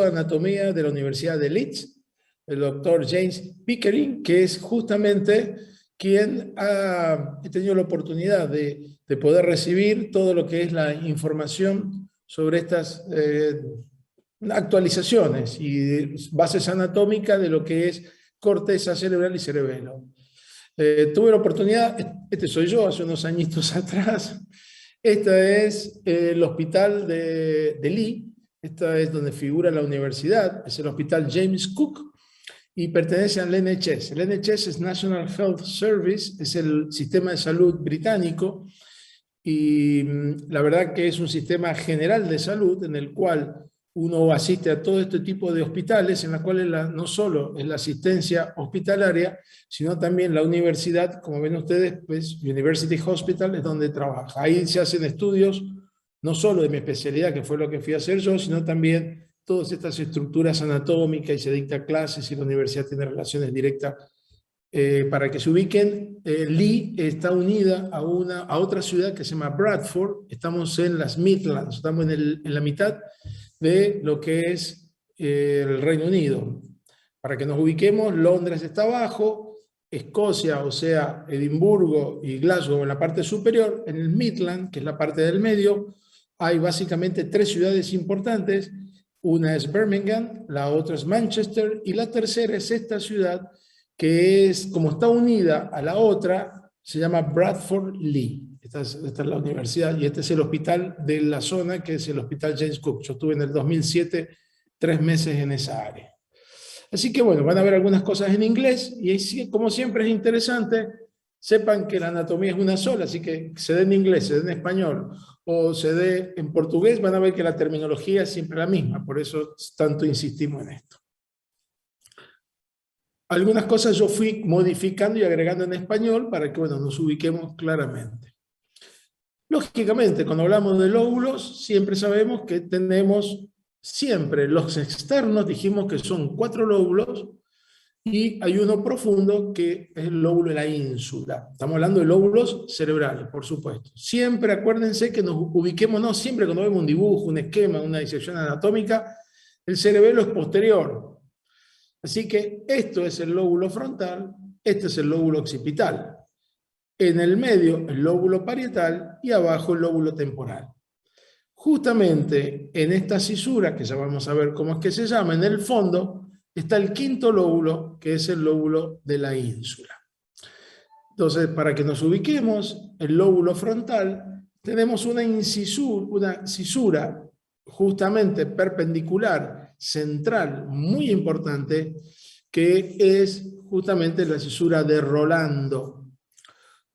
Anatomía de la Universidad de Leeds, el doctor James Pickering, que es justamente quien ha tenido la oportunidad de poder recibir todo lo que es la información sobre estas actualizaciones y bases anatómicas de lo que es corteza cerebral y cerebelo. Tuve la oportunidad, este soy yo, hace unos añitos atrás. Este es el hospital de Lee. Esta es donde figura la universidad, es el hospital James Cook y pertenece al NHS. El NHS es National Health Service, es el sistema de salud británico y la verdad que es un sistema general de salud en el cual uno asiste a todo este tipo de hospitales en los cuales no solo es la asistencia hospitalaria, sino también la universidad, como ven ustedes, pues University Hospital es donde trabaja. Ahí se hacen estudios no solo de mi especialidad, que fue lo que fui a hacer yo, sino también todas estas estructuras anatómicas y se dicta clases y la universidad tiene relaciones directas. Para que se ubiquen, Lee está unida a otra ciudad que se llama Bradford. Estamos en las Midlands, estamos en la mitad de lo que es el Reino Unido. Para que nos ubiquemos, Londres está abajo, Escocia, o sea, Edimburgo y Glasgow en la parte superior, en el Midland, que es la parte del medio, hay básicamente 3 ciudades importantes. Una es Birmingham, la otra es Manchester y la tercera es esta ciudad que es, como está unida a la otra, se llama Bradford Lee. Esta es la universidad y este es el hospital de la zona, que es el hospital James Cook. Yo estuve en el 2007 3 meses en esa área. Así que bueno, van a ver algunas cosas en inglés y como siempre es interesante, sepan que la anatomía es una sola, así que se dé en inglés, se dé en español o se dé en portugués, van a ver que la terminología es siempre la misma, por eso tanto insistimos en esto. Algunas cosas yo fui modificando y agregando en español para que bueno, nos ubiquemos claramente. Lógicamente, cuando hablamos de lóbulos, siempre sabemos que tenemos siempre los externos, dijimos que son 4 lóbulos, y hay uno profundo que es el lóbulo de la ínsula. Estamos hablando de lóbulos cerebrales, por supuesto. Siempre acuérdense que nos ubiquemos, no siempre cuando vemos un dibujo, un esquema, una disección anatómica, el cerebelo es posterior. Así que esto es el lóbulo frontal, este es el lóbulo occipital. En el medio el lóbulo parietal y abajo el lóbulo temporal. Justamente en esta cisura, que ya vamos a ver cómo es que se llama, en el fondo está el 5º lóbulo, que es el lóbulo de la ínsula. Entonces, para que nos ubiquemos, el lóbulo frontal, tenemos una cisura justamente perpendicular, central, muy importante, que es justamente la cisura de Rolando.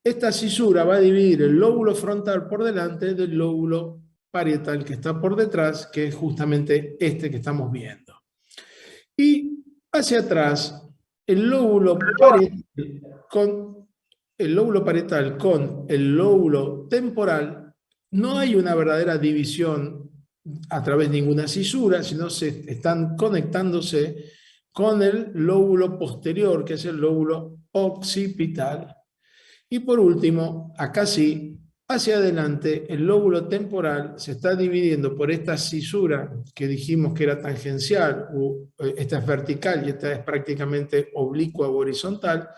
Esta cisura va a dividir el lóbulo frontal por delante del lóbulo parietal que está por detrás, que es justamente este que estamos viendo. Y hacia atrás, el lóbulo parietal con el lóbulo temporal, no hay una verdadera división a través de ninguna cisura, sino se están conectándose con el lóbulo posterior, que es el lóbulo occipital. Y por último, acá sí, hacia adelante, el lóbulo temporal se está dividiendo por esta cisura que dijimos que era tangencial, esta es vertical y esta es prácticamente oblicua o horizontal,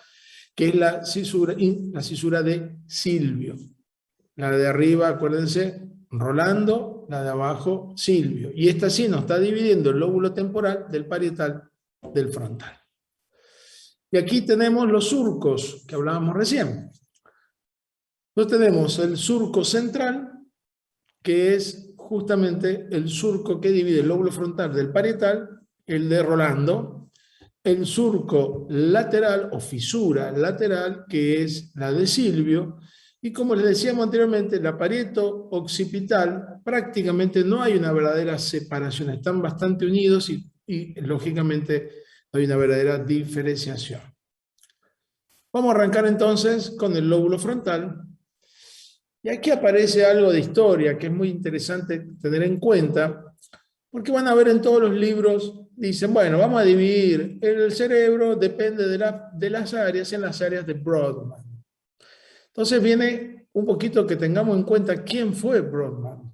que es la cisura de Silvio. La de arriba, acuérdense, Rolando, la de abajo, Silvio. Y esta sí nos está dividiendo el lóbulo temporal del parietal del frontal. Y aquí tenemos los surcos que hablábamos recién. Entonces tenemos el surco central, que es justamente el surco que divide el lóbulo frontal del parietal, el de Rolando, el surco lateral o fisura lateral, que es la de Silvio, y como les decíamos anteriormente, la parieto occipital prácticamente no hay una verdadera separación, están bastante unidos y lógicamente no hay una verdadera diferenciación. Vamos a arrancar entonces con el lóbulo frontal. Y aquí aparece algo de historia que es muy interesante tener en cuenta, porque van a ver en todos los libros, dicen, bueno, vamos a dividir el cerebro, depende de las áreas, en las áreas de Brodmann. Entonces viene un poquito que tengamos en cuenta quién fue Brodmann.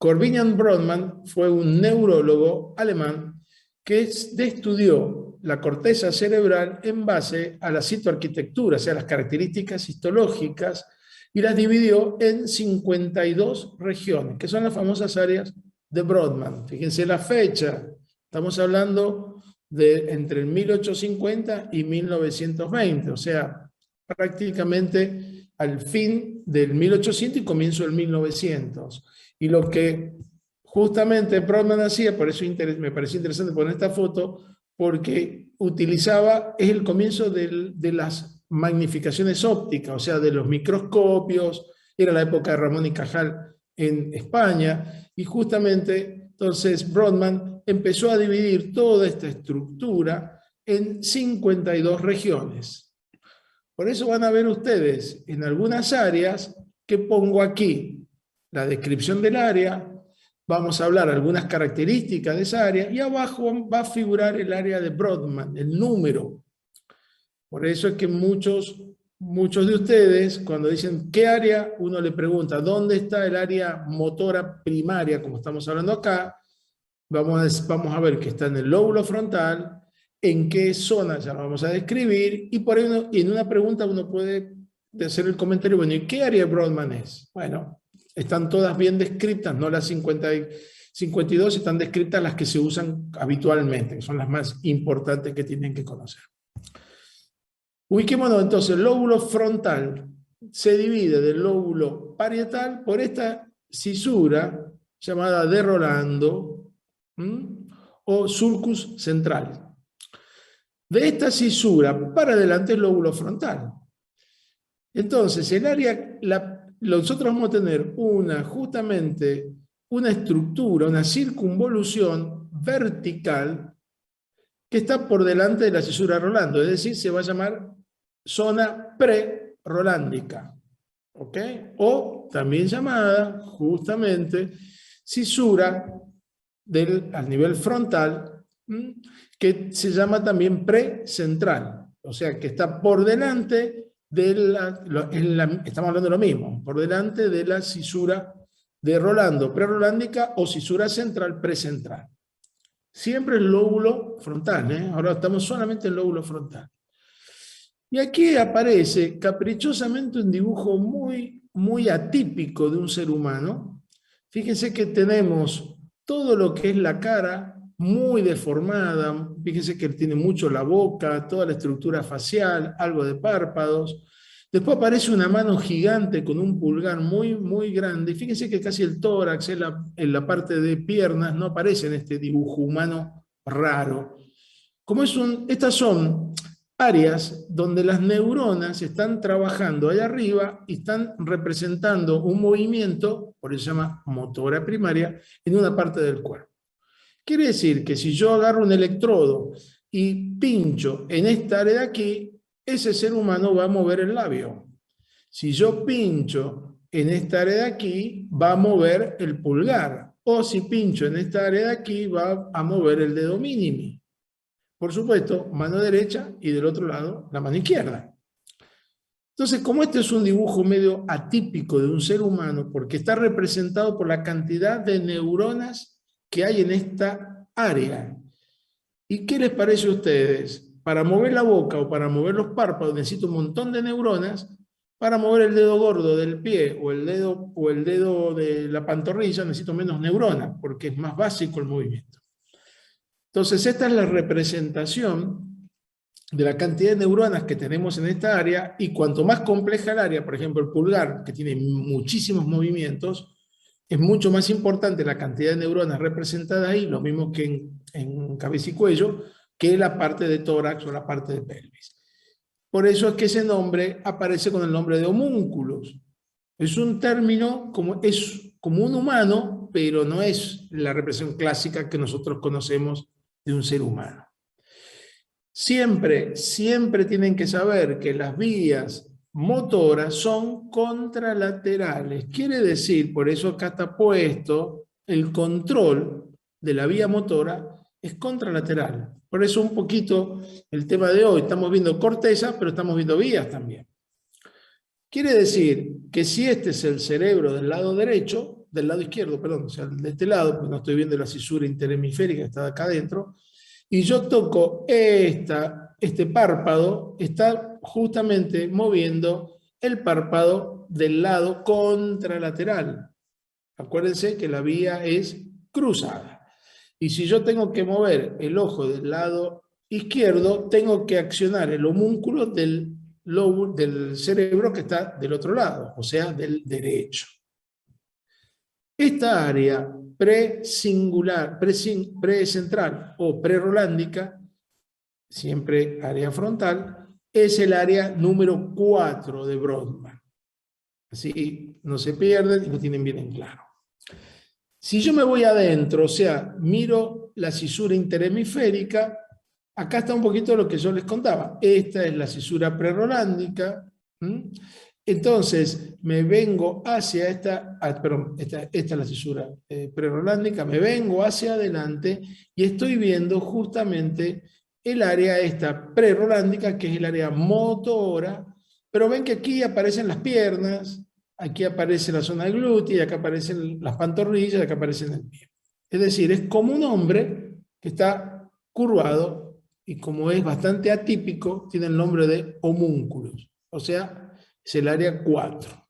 Corbinian Brodmann fue un neurólogo alemán que estudió la corteza cerebral en base a la citoarquitectura, o sea, las características histológicas, y las dividió en 52 regiones, que son las famosas áreas de Brodmann. Fíjense la fecha, estamos hablando de entre el 1850 y 1920, o sea, prácticamente al fin del 1800 y comienzo del 1900. Y lo que justamente Brodmann hacía, por eso me pareció interesante poner esta foto, porque utilizaba, es el comienzo de las magnificaciones ópticas, o sea, de los microscopios, era la época de Ramón y Cajal en España, y justamente entonces Brodmann empezó a dividir toda esta estructura en 52 regiones. Por eso van a ver ustedes en algunas áreas que pongo aquí la descripción del área, vamos a hablar algunas características de esa área, y abajo va a figurar el área de Brodmann, el número. Por eso es que muchos de ustedes, cuando dicen ¿qué área?, uno le pregunta ¿dónde está el área motora primaria?, como estamos hablando acá. Vamos a ver que está en el lóbulo frontal, en qué zona ya lo vamos a describir, y por ahí en una pregunta uno puede hacer el comentario, bueno, ¿y qué área de Brodmann es? Bueno, están todas bien descritas, no las 52, están descritas las que se usan habitualmente, que son las más importantes que tienen que conocer. Ubiquémonos entonces, el lóbulo frontal se divide del lóbulo parietal por esta cisura llamada de Rolando o sulcus central. De esta cisura para adelante el lóbulo frontal. Entonces, el área, nosotros vamos a tener justamente una estructura, una circunvolución vertical que está por delante de la cisura Rolando, es decir, se va a llamar zona pre-rolándica, ¿ok? O también llamada justamente cisura al nivel frontal, que se llama también precentral, o sea, que está por delante estamos hablando de lo mismo, por delante de la cisura de Rolando, prerolándica, o cisura central, precentral. Siempre el lóbulo frontal, ¿eh? Ahora estamos solamente en el lóbulo frontal. Y aquí aparece caprichosamente un dibujo muy atípico de un ser humano. Fíjense que tenemos todo lo que es la cara muy deformada, fíjense que tiene mucho la boca, toda la estructura facial, algo de párpados. Después aparece una mano gigante con un pulgar muy grande. Fíjense que casi el tórax, en la parte de piernas, no aparece en este dibujo humano raro. Estas son áreas donde las neuronas están trabajando allá arriba y están representando un movimiento, por eso se llama motora primaria, en una parte del cuerpo. Quiere decir que si yo agarro un electrodo y pincho en esta área de aquí, ese ser humano va a mover el labio. Si yo pincho en esta área de aquí, va a mover el pulgar. O si pincho en esta área de aquí, va a mover el dedo mínimo. Por supuesto, mano derecha y del otro lado, la mano izquierda. Entonces, como este es un dibujo medio atípico de un ser humano, porque está representado por la cantidad de neuronas que hay en esta área. ¿Y qué les parece a ustedes? Para mover la boca o para mover los párpados necesito un montón de neuronas. Para mover el dedo gordo del pie o el dedo de la pantorrilla necesito menos neuronas, porque es más básico el movimiento. Entonces, esta es la representación de la cantidad de neuronas que tenemos en esta área, y cuanto más compleja el área, por ejemplo el pulgar, que tiene muchísimos movimientos, es mucho más importante la cantidad de neuronas representadas ahí, lo mismo que en cabeza y cuello, que la parte de tórax o la parte de pelvis. Por eso es que ese nombre aparece con el nombre de homúnculos. Es un término, es como un humano, pero no es la representación clásica que nosotros conocemos de un ser humano. Siempre tienen que saber que las vías motoras son contralaterales. Quiere decir, por eso acá está puesto, el control de la vía motora es contralateral. Por eso un poquito el tema de hoy, estamos viendo corteza, pero estamos viendo vías también. Quiere decir que si este es el cerebro del lado derecho, del lado izquierdo, perdón, o sea, de este lado, pues no estoy viendo la cisura interhemisférica que está acá adentro, y yo toco este párpado, está justamente moviendo el párpado del lado contralateral. Acuérdense que la vía es cruzada. Y si yo tengo que mover el ojo del lado izquierdo, tengo que accionar el homúnculo del cerebro que está del otro lado, o sea, del derecho. Esta área presingular, precentral o prerolándica, siempre área frontal, es el área número 4 de Brodmann. Así no se pierden y lo tienen bien en claro. Si yo me voy adentro, o sea, miro la cisura interhemisférica, acá está un poquito lo que yo les contaba. Esta es la cisura prerolándica. Entonces, me vengo hacia esta es la cisura prerolándica, me vengo hacia adelante y estoy viendo justamente el área esta prerolándica, que es el área motora, pero ven que aquí aparecen las piernas, aquí aparece la zona glútea, y acá aparecen las pantorrillas, y acá aparecen el pie. Es decir, es como un hombre que está curvado y como es bastante atípico, tiene el nombre de homúnculos. O sea, es el área 4.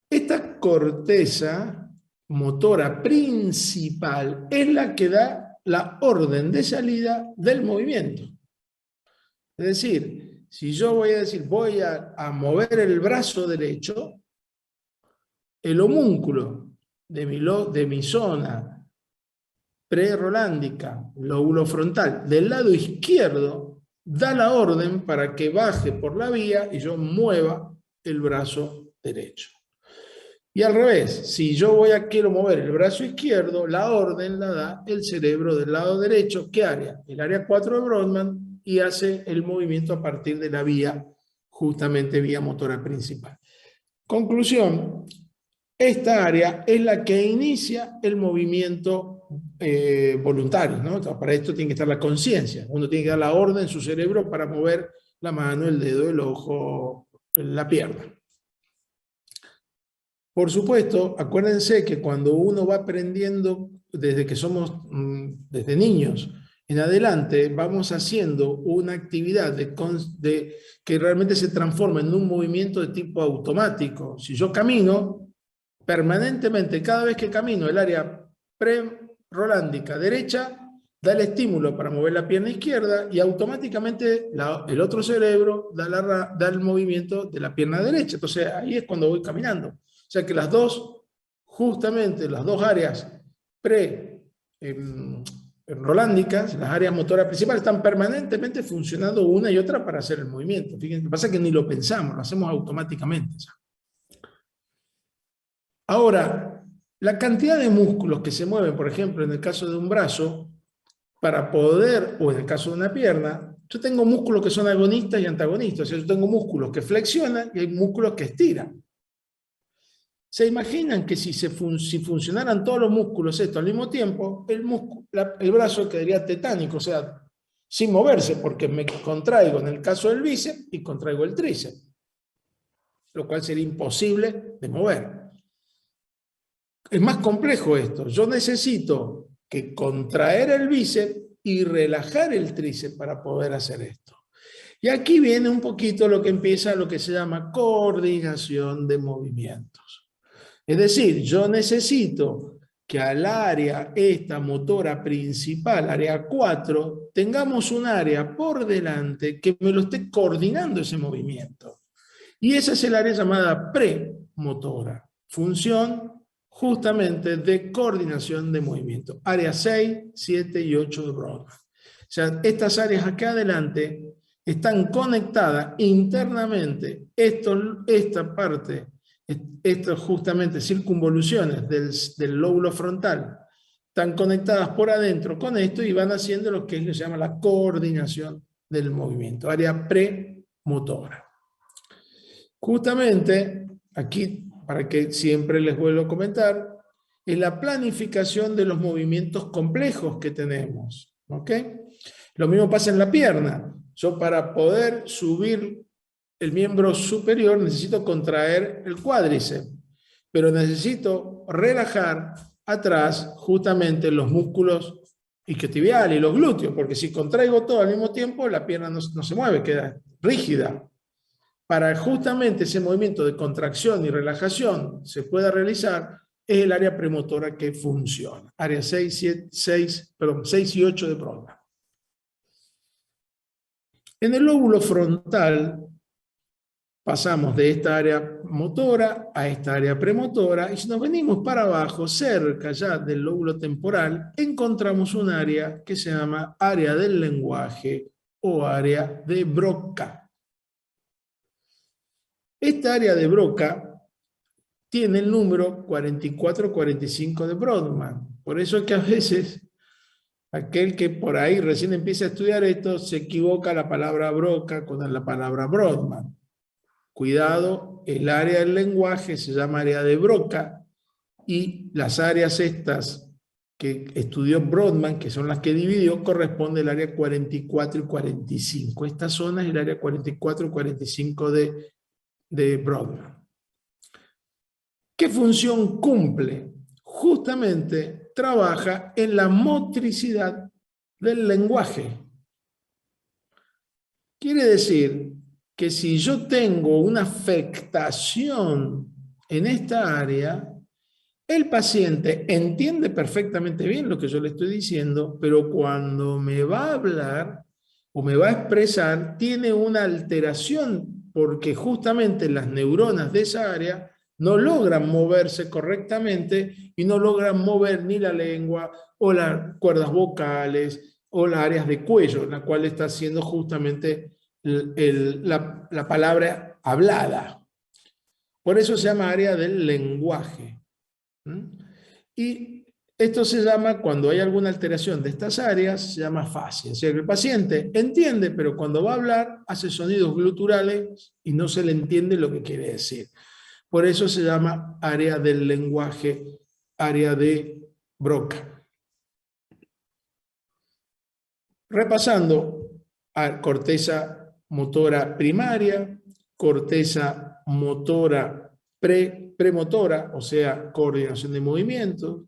Esta corteza motora principal es la que da la orden de salida del movimiento. Es decir, si yo voy a decir, voy a mover el brazo derecho, el homúnculo de mi zona prerolándica, lóbulo frontal, del lado izquierdo, da la orden para que baje por la vía y yo mueva el brazo derecho. Y al revés, si yo quiero mover el brazo izquierdo, la orden la da el cerebro del lado derecho. ¿Qué área? El área 4 de Brodmann, y hace el movimiento a partir de la vía, justamente vía motora principal. Conclusión, esta área es la que inicia el movimiento voluntario, ¿no? Para esto tiene que estar la conciencia. Uno tiene que dar la orden en su cerebro para mover la mano, el dedo, el ojo, la pierna. Por supuesto, acuérdense que cuando uno va aprendiendo, desde que somos, desde niños en adelante, vamos haciendo una actividad que realmente se transforma en un movimiento de tipo automático. Si yo camino, permanentemente, cada vez que camino, el área prerolándica derecha da el estímulo para mover la pierna izquierda y automáticamente el otro cerebro da el movimiento de la pierna derecha. Entonces ahí es cuando voy caminando. O sea que justamente las dos áreas rolándicas, las áreas motoras principales, están permanentemente funcionando una y otra para hacer el movimiento. Fíjense, lo que pasa es que ni lo pensamos, lo hacemos automáticamente. Ahora, la cantidad de músculos que se mueven, por ejemplo, en el caso de un brazo, para poder, o en el caso de una pierna, yo tengo músculos que son agonistas y antagonistas. O sea, yo tengo músculos que flexionan y hay músculos que estiran. ¿Se imaginan que si funcionaran todos los músculos estos al mismo tiempo, el brazo quedaría tetánico, o sea, sin moverse, porque me contraigo en el caso del bíceps y contraigo el tríceps, lo cual sería imposible de mover. Es más complejo esto. Yo necesito que contraer el bíceps y relajar el tríceps para poder hacer esto. Y aquí viene un poquito lo que se llama coordinación de movimientos. Es decir, yo necesito que al área esta motora principal, área 4, tengamos un área por delante que me lo esté coordinando ese movimiento. Y esa es el área llamada premotora. Función justamente de coordinación de movimiento. Área 6, 7 y 8 de Brodmann. O sea, estas áreas acá adelante están conectadas internamente. Esta parte, estas justamente circunvoluciones del lóbulo frontal, están conectadas por adentro con esto y van haciendo lo que se llama la coordinación del movimiento. Área premotora. Justamente, aquí, para que siempre les vuelvo a comentar, es la planificación de los movimientos complejos que tenemos. ¿Ok? Lo mismo pasa en la pierna. Yo para poder subir el miembro superior, necesito contraer el cuádriceps, pero necesito relajar atrás justamente los músculos isquiotibiales y los glúteos, porque si contraigo todo al mismo tiempo, la pierna no se mueve, queda rígida. Para justamente ese movimiento de contracción y relajación se pueda realizar, es el área premotora que funciona. Área 6 y 8 de Brodmann. En el lóbulo frontal pasamos de esta área motora a esta área premotora, y si nos venimos para abajo, cerca ya del lóbulo temporal, encontramos un área que se llama área del lenguaje o área de Broca. Esta área de Broca tiene el número 44-45 de Brodmann. Por eso es que a veces aquel que por ahí recién empieza a estudiar esto se equivoca la palabra Broca con la palabra Brodmann. Cuidado, el área del lenguaje se llama área de Broca y las áreas estas que estudió Brodmann, que son las que dividió, corresponde al área 44 y 45. Esta zona es el área 44 y 45 de Brodmann. ¿Qué función cumple? Justamente trabaja en la motricidad del lenguaje. Quiere decir que si yo tengo una afectación en esta área, el paciente entiende perfectamente bien lo que yo le estoy diciendo, pero cuando me va a hablar o me va a expresar, tiene una alteración porque justamente las neuronas de esa área no logran moverse correctamente y no logran mover ni la lengua o las cuerdas vocales o las áreas de cuello, la cual está haciendo justamente la palabra hablada. Por eso se llama área del lenguaje. Y esto se llama, cuando hay alguna alteración de estas áreas, se llama afasia. O sea, que el paciente entiende, pero cuando va a hablar hace sonidos gluturales y no se le entiende lo que quiere decir. Por eso se llama área del lenguaje, área de Broca. Repasando, a corteza motora primaria, corteza motora premotora, o sea, coordinación de movimientos.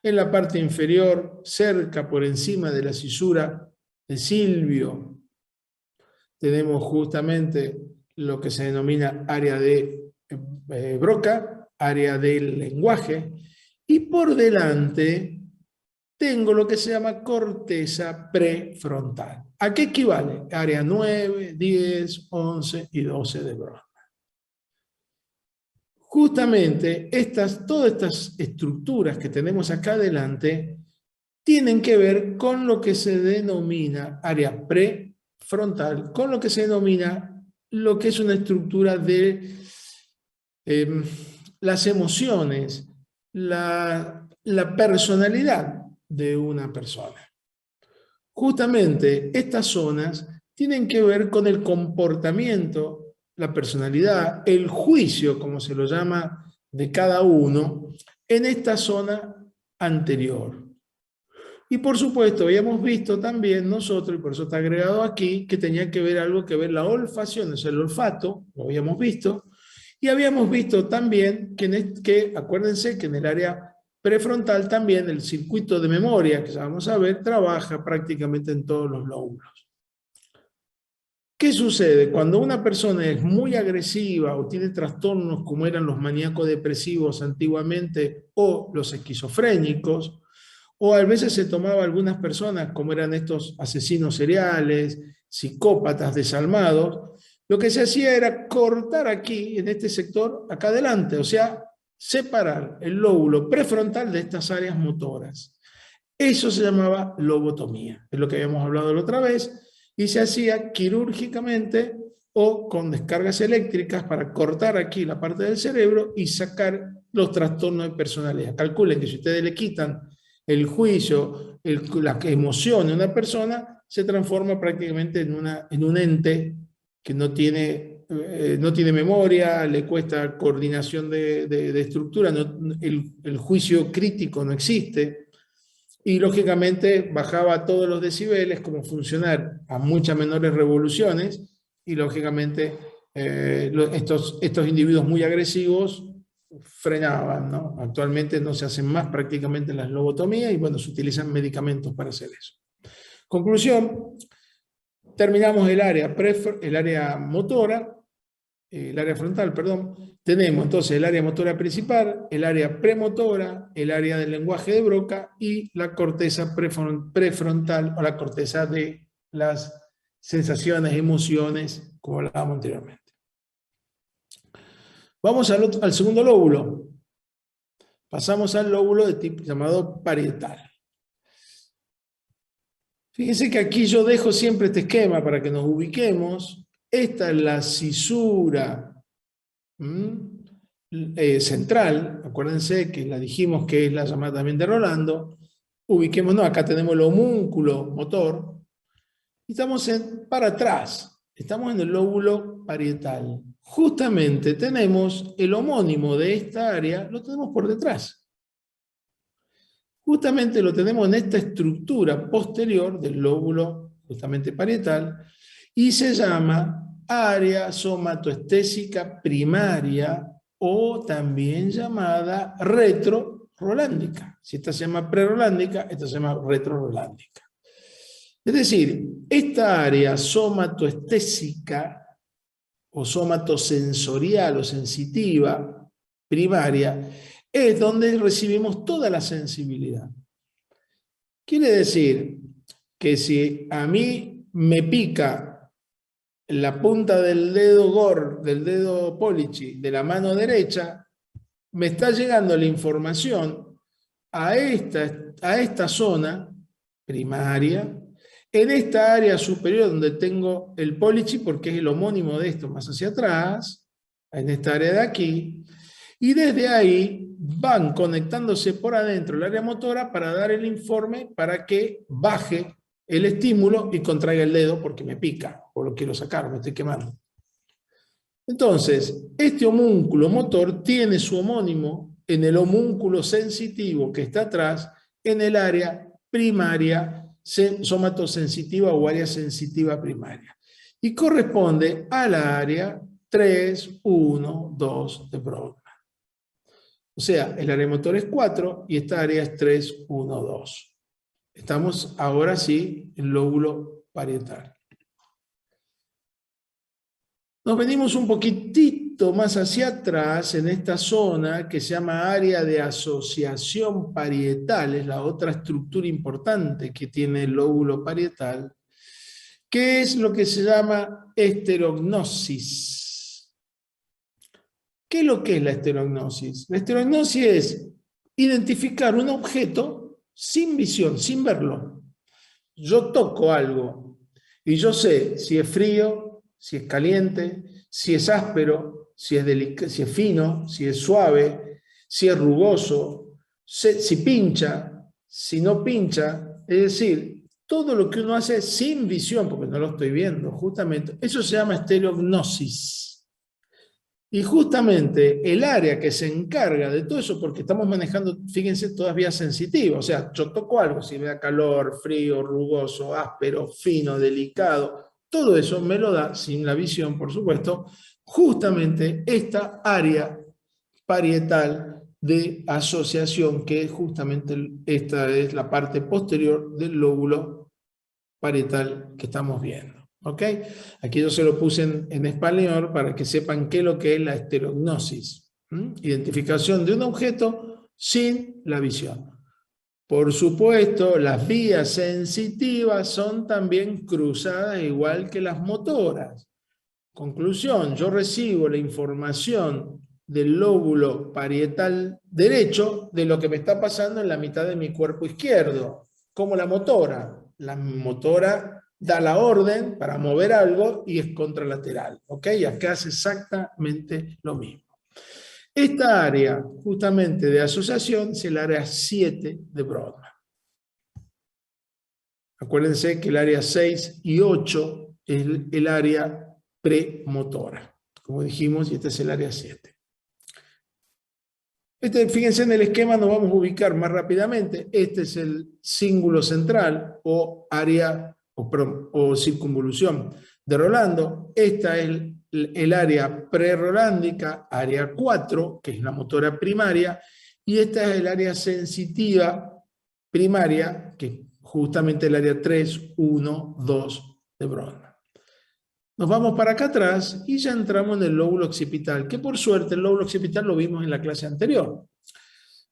En la parte inferior, cerca por encima de la cisura de Silvio, tenemos justamente lo que se denomina área de Broca, área del lenguaje, y por delante tengo lo que se llama corteza prefrontal. ¿A qué equivale? Área 9, 10, 11 y 12 de Brodmann. Justamente todas estas estructuras que tenemos acá adelante tienen que ver con lo que se denomina área prefrontal, con lo que se denomina lo que es una estructura de las emociones, la personalidad de una persona. Justamente estas zonas tienen que ver con el comportamiento, la personalidad, el juicio, como se lo llama, de cada uno, en esta zona anterior. Y por supuesto, habíamos visto también nosotros, y por eso está agregado aquí, que tenía que ver algo que ver la olfacción, o sea, el olfato, lo habíamos visto, y habíamos visto también que acuérdense que en el área prefrontal también el circuito de memoria, que ya vamos a ver, trabaja prácticamente en todos los lóbulos. ¿Qué sucede? Cuando una persona es muy agresiva o tiene trastornos como eran los maníacos depresivos antiguamente o los esquizofrénicos, o a veces se tomaba algunas personas como eran estos asesinos seriales, psicópatas desalmados, lo que se hacía era cortar aquí, en este sector, acá adelante, o sea, separar el lóbulo prefrontal de estas áreas motoras. Eso se llamaba lobotomía, es lo que habíamos hablado la otra vez, y se hacía quirúrgicamente o con descargas eléctricas para cortar aquí la parte del cerebro y sacar los trastornos de personalidad. Calculen que si ustedes le quitan el juicio, la emoción de una persona, se transforma prácticamente en un ente que no tiene memoria, le cuesta coordinación de estructura, el juicio crítico no existe. Y lógicamente bajaba todos los decibeles, como funcionar a muchas menores revoluciones, y lógicamente estos individuos muy agresivos frenaban, ¿no? Actualmente no se hacen más prácticamente las lobotomías y bueno, se utilizan medicamentos para hacer eso. Conclusión, terminamos el área motora, el área frontal, perdón. Tenemos entonces el área motora principal, el área premotora, el área del lenguaje de Broca y la corteza prefrontal o la corteza de las sensaciones, emociones, como hablábamos anteriormente. Vamos al segundo lóbulo. Pasamos al lóbulo de tipo llamado parietal. Fíjense que aquí yo dejo siempre este esquema para que nos ubiquemos. Esta es la cisura central. Acuérdense que la dijimos que es la llamada también de Rolando. Ubiquémonos, acá tenemos el homúnculo motor. Y estamos para atrás. Estamos en el lóbulo parietal. Justamente tenemos el homónimo de esta área, lo tenemos por detrás. Justamente lo tenemos en esta estructura posterior del lóbulo justamente parietal y se llama área somatoestésica primaria o también llamada retrorolándica. Si esta se llama prerolándica, esta se llama retrorolándica. Es decir, esta área somatoestésica o somatosensorial o sensitiva primaria es donde recibimos toda la sensibilidad. Quiere decir que si a mí me pica la punta del dedo del dedo Pollici de la mano derecha, me está llegando la información a esta zona primaria, en esta área superior donde tengo el Pollici, porque es el homónimo de esto más hacia atrás, en esta área de aquí, y desde ahí van conectándose por adentro el área motora para dar el informe para que baje el estímulo y contraiga el dedo porque me pica, o lo quiero sacar, me estoy quemando. Entonces, este homúnculo motor tiene su homónimo en el homúnculo sensitivo que está atrás, en el área primaria somatosensitiva o área sensitiva primaria. Y corresponde a la área 3, 1, 2 de Brodmann. O sea, el área motor es 4 y esta área es 3, 1, 2. Estamos ahora sí en lóbulo parietal. Nos venimos un poquitito más hacia atrás en esta zona que se llama área de asociación parietal, es la otra estructura importante que tiene el lóbulo parietal, que es lo que se llama esterognosis. ¿Qué es lo que es la esterognosis? La esterognosis es identificar un objeto sin visión, sin verlo. Yo toco algo y yo sé si es frío, si es caliente, si es áspero, si es fino, si es suave, si es rugoso, si pincha, si no pincha. Es decir, todo lo que uno hace sin visión, porque no lo estoy viendo, justamente, eso se llama estereognosis. Y justamente el área que se encarga de todo eso, porque estamos manejando, fíjense, todas vías sensitivas, o sea, yo toco algo, si me da calor, frío, rugoso, áspero, fino, delicado, todo eso me lo da, sin la visión, por supuesto, justamente esta área parietal de asociación, que es justamente esta es la parte posterior del lóbulo parietal que estamos viendo. ¿Ok? Aquí yo se lo puse en español para que sepan qué es lo que es la esterognosis. Identificación de un objeto sin la visión. Por supuesto, las vías sensitivas son también cruzadas igual que las motoras. Conclusión, yo recibo la información del lóbulo parietal derecho de lo que me está pasando en la mitad de mi cuerpo izquierdo, como la motora. La motora da la orden para mover algo y es contralateral. ¿Ok? Acá hace exactamente lo mismo. Esta área, justamente de asociación, es el área 7 de Brodmann. Acuérdense que el área 6 y 8 es el área premotora. Como dijimos, y este es el área 7. Fíjense en el esquema, nos vamos a ubicar más rápidamente. Este es el cíngulo central o área o circunvolución de Rolando. Esta es el área prerolándica, área 4, que es la motora primaria, y esta es el área sensitiva primaria, que es justamente el área 3, 1, 2 de Brodmann. Nos vamos para acá atrás y ya entramos en el lóbulo occipital, que por suerte el lóbulo occipital lo vimos en la clase anterior.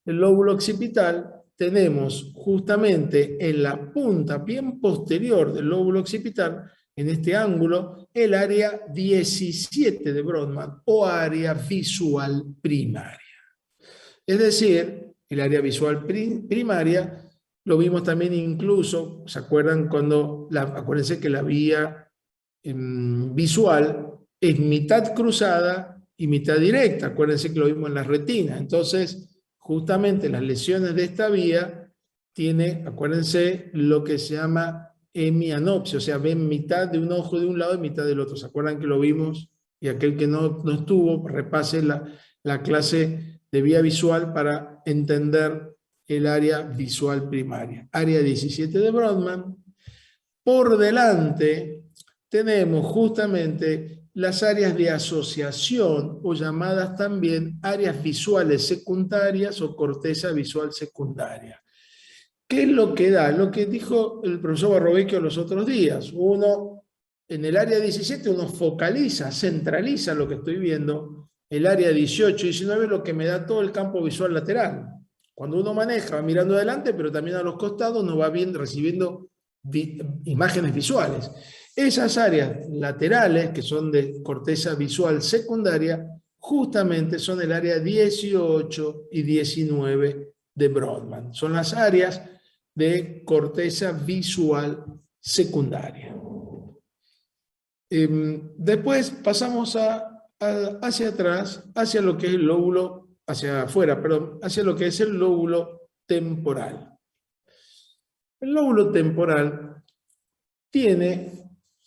El lóbulo occipital tenemos justamente en la punta bien posterior del lóbulo occipital, en este ángulo, el área 17 de Brodmann o área visual primaria. Es decir, el área visual primaria lo vimos también incluso, ¿se acuerdan cuando, acuérdense que la vía visual es mitad cruzada y mitad directa? Acuérdense que lo vimos en la retina. Entonces, justamente las lesiones de esta vía tiene, acuérdense, lo que se llama hemianopsia, o sea, ven mitad de un ojo de un lado y mitad del otro. ¿Se acuerdan que lo vimos? Y aquel que no estuvo, repase la clase de vía visual para entender el área visual primaria. Área 17 de Brodmann. Por delante tenemos justamente las áreas de asociación, o llamadas también áreas visuales secundarias o corteza visual secundaria. ¿Qué es lo que da? Lo que dijo el profesor Barrovecchio los otros días. Uno, en el área 17, uno focaliza, centraliza lo que estoy viendo. El área 18 y 19 es lo que me da todo el campo visual lateral. Cuando uno maneja, va mirando adelante, pero también a los costados, uno va bien recibiendo imágenes visuales. Esas áreas laterales, que son de corteza visual secundaria, justamente son el área 18 y 19 de Brodmann. Son las áreas de corteza visual secundaria. Después pasamos hacia atrás, hacia lo que es el lóbulo, hacia afuera, perdón, hacia lo que es el lóbulo temporal. El lóbulo temporal tiene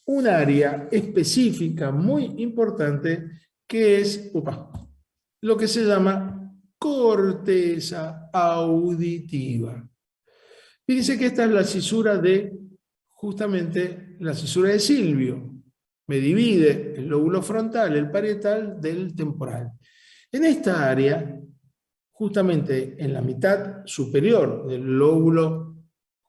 un área específica muy importante que es lo que se llama corteza auditiva. Fíjense que esta es la cisura justamente la cisura de Silvio. Me divide el lóbulo frontal, el parietal, del temporal. En esta área, justamente en la mitad superior del lóbulo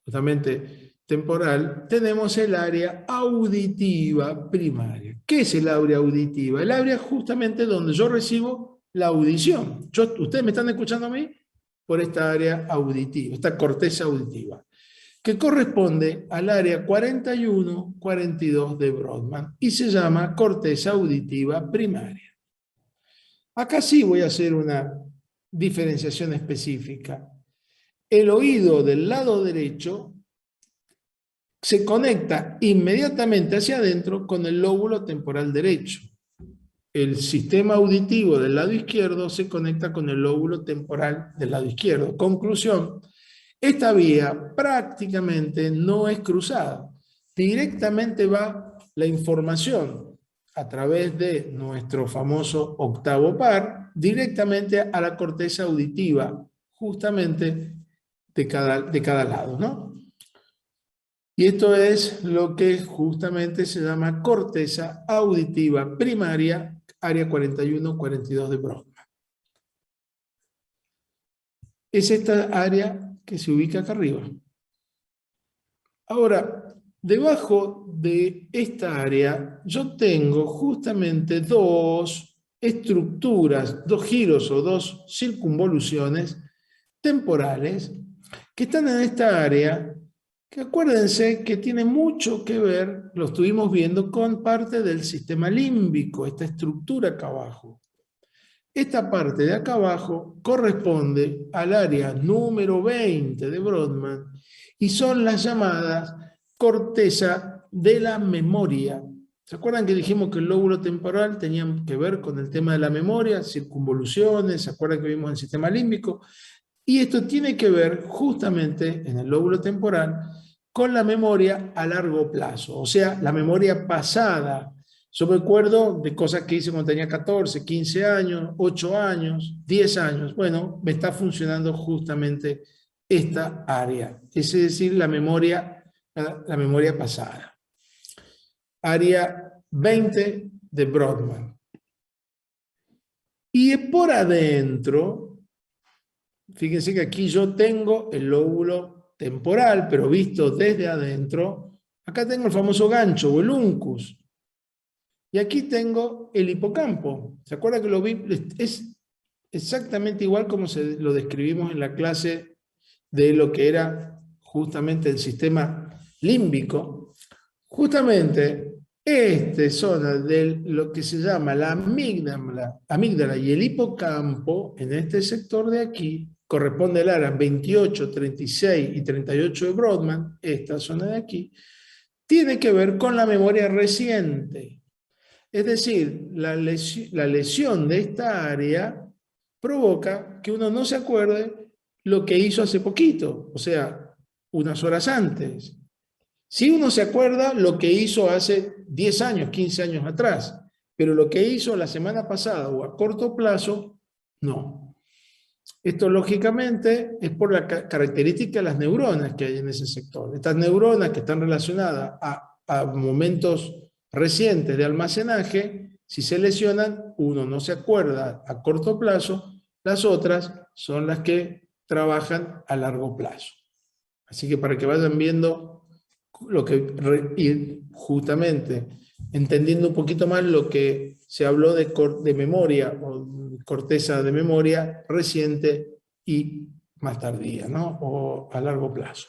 justamente temporal, tenemos el área auditiva primaria. ¿Qué es el área auditiva? El área justamente donde yo recibo la audición. ¿Ustedes me están escuchando a mí? Por esta área auditiva, esta corteza auditiva, que corresponde al área 41-42 de Brodmann y se llama corteza auditiva primaria. Acá sí voy a hacer una diferenciación específica. El oído del lado derecho se conecta inmediatamente hacia adentro con el lóbulo temporal derecho. El sistema auditivo del lado izquierdo se conecta con el lóbulo temporal del lado izquierdo. Conclusión, esta vía prácticamente no es cruzada. Directamente va la información a través de nuestro famoso octavo par, directamente a la corteza auditiva, justamente de cada lado, ¿no? Y esto es lo que justamente se llama corteza auditiva primaria, área 41-42 de Brodmann. Es esta área que se ubica acá arriba. Ahora, debajo de esta área, yo tengo justamente dos estructuras, dos giros o dos circunvoluciones temporales que están en esta área, que acuérdense que tiene mucho que ver, lo estuvimos viendo, con parte del sistema límbico, esta estructura acá abajo. Esta parte de acá abajo corresponde al área número 20 de Brodmann y son las llamadas corteza de la memoria. ¿Se acuerdan que dijimos que el lóbulo temporal tenía que ver con el tema de la memoria, circunvoluciones? ¿Se acuerdan que vimos el sistema límbico? Y esto tiene que ver justamente en el lóbulo temporal con la memoria a largo plazo, o sea, la memoria pasada. Yo me acuerdo de cosas que hice cuando tenía 14, 15 años, 8 años, 10 años. Bueno, me está funcionando justamente esta área, es decir, la memoria pasada. Área 20 de Brodmann. Y por adentro, fíjense que aquí yo tengo el lóbulo temporal, pero visto desde adentro. Acá tengo el famoso gancho o el uncus. Y aquí tengo el hipocampo. ¿Se acuerda que lo vi? Es exactamente igual como lo describimos en la clase de lo que era justamente el sistema límbico. Justamente esta zona de lo que se llama la amígdala y el hipocampo, en este sector de aquí, corresponde al área 28, 36 y 38 de Brodmann, esta zona de aquí, tiene que ver con la memoria reciente. Es decir, la lesión de esta área provoca que uno no se acuerde lo que hizo hace poquito, o sea, unas horas antes. Si uno se acuerda lo que hizo hace 10 años, 15 años atrás, pero lo que hizo la semana pasada o a corto plazo, no. Esto lógicamente es por la característica de las neuronas que hay en ese sector. Estas neuronas que están relacionadas a momentos recientes de almacenaje, si se lesionan, uno no se acuerda a corto plazo, las otras son las que trabajan a largo plazo. Así que para que vayan viendo lo que, y justamente entendiendo un poquito más lo que se habló de memoria o corteza de memoria reciente y más tardía, ¿no? O a largo plazo.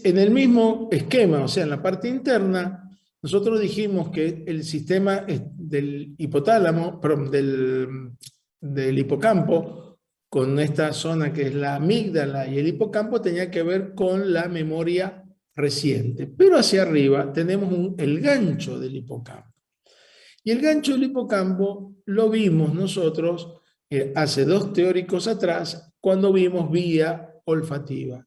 En el mismo esquema, o sea, en la parte interna, nosotros dijimos que el sistema del hipotálamo, perdón, del hipocampo, con esta zona que es la amígdala y el hipocampo, tenía que ver con la memoria reciente. Pero hacia arriba tenemos el gancho del hipocampo. Y el gancho del hipocampo lo vimos nosotros hace 2 teóricos atrás, cuando vimos vía olfativa.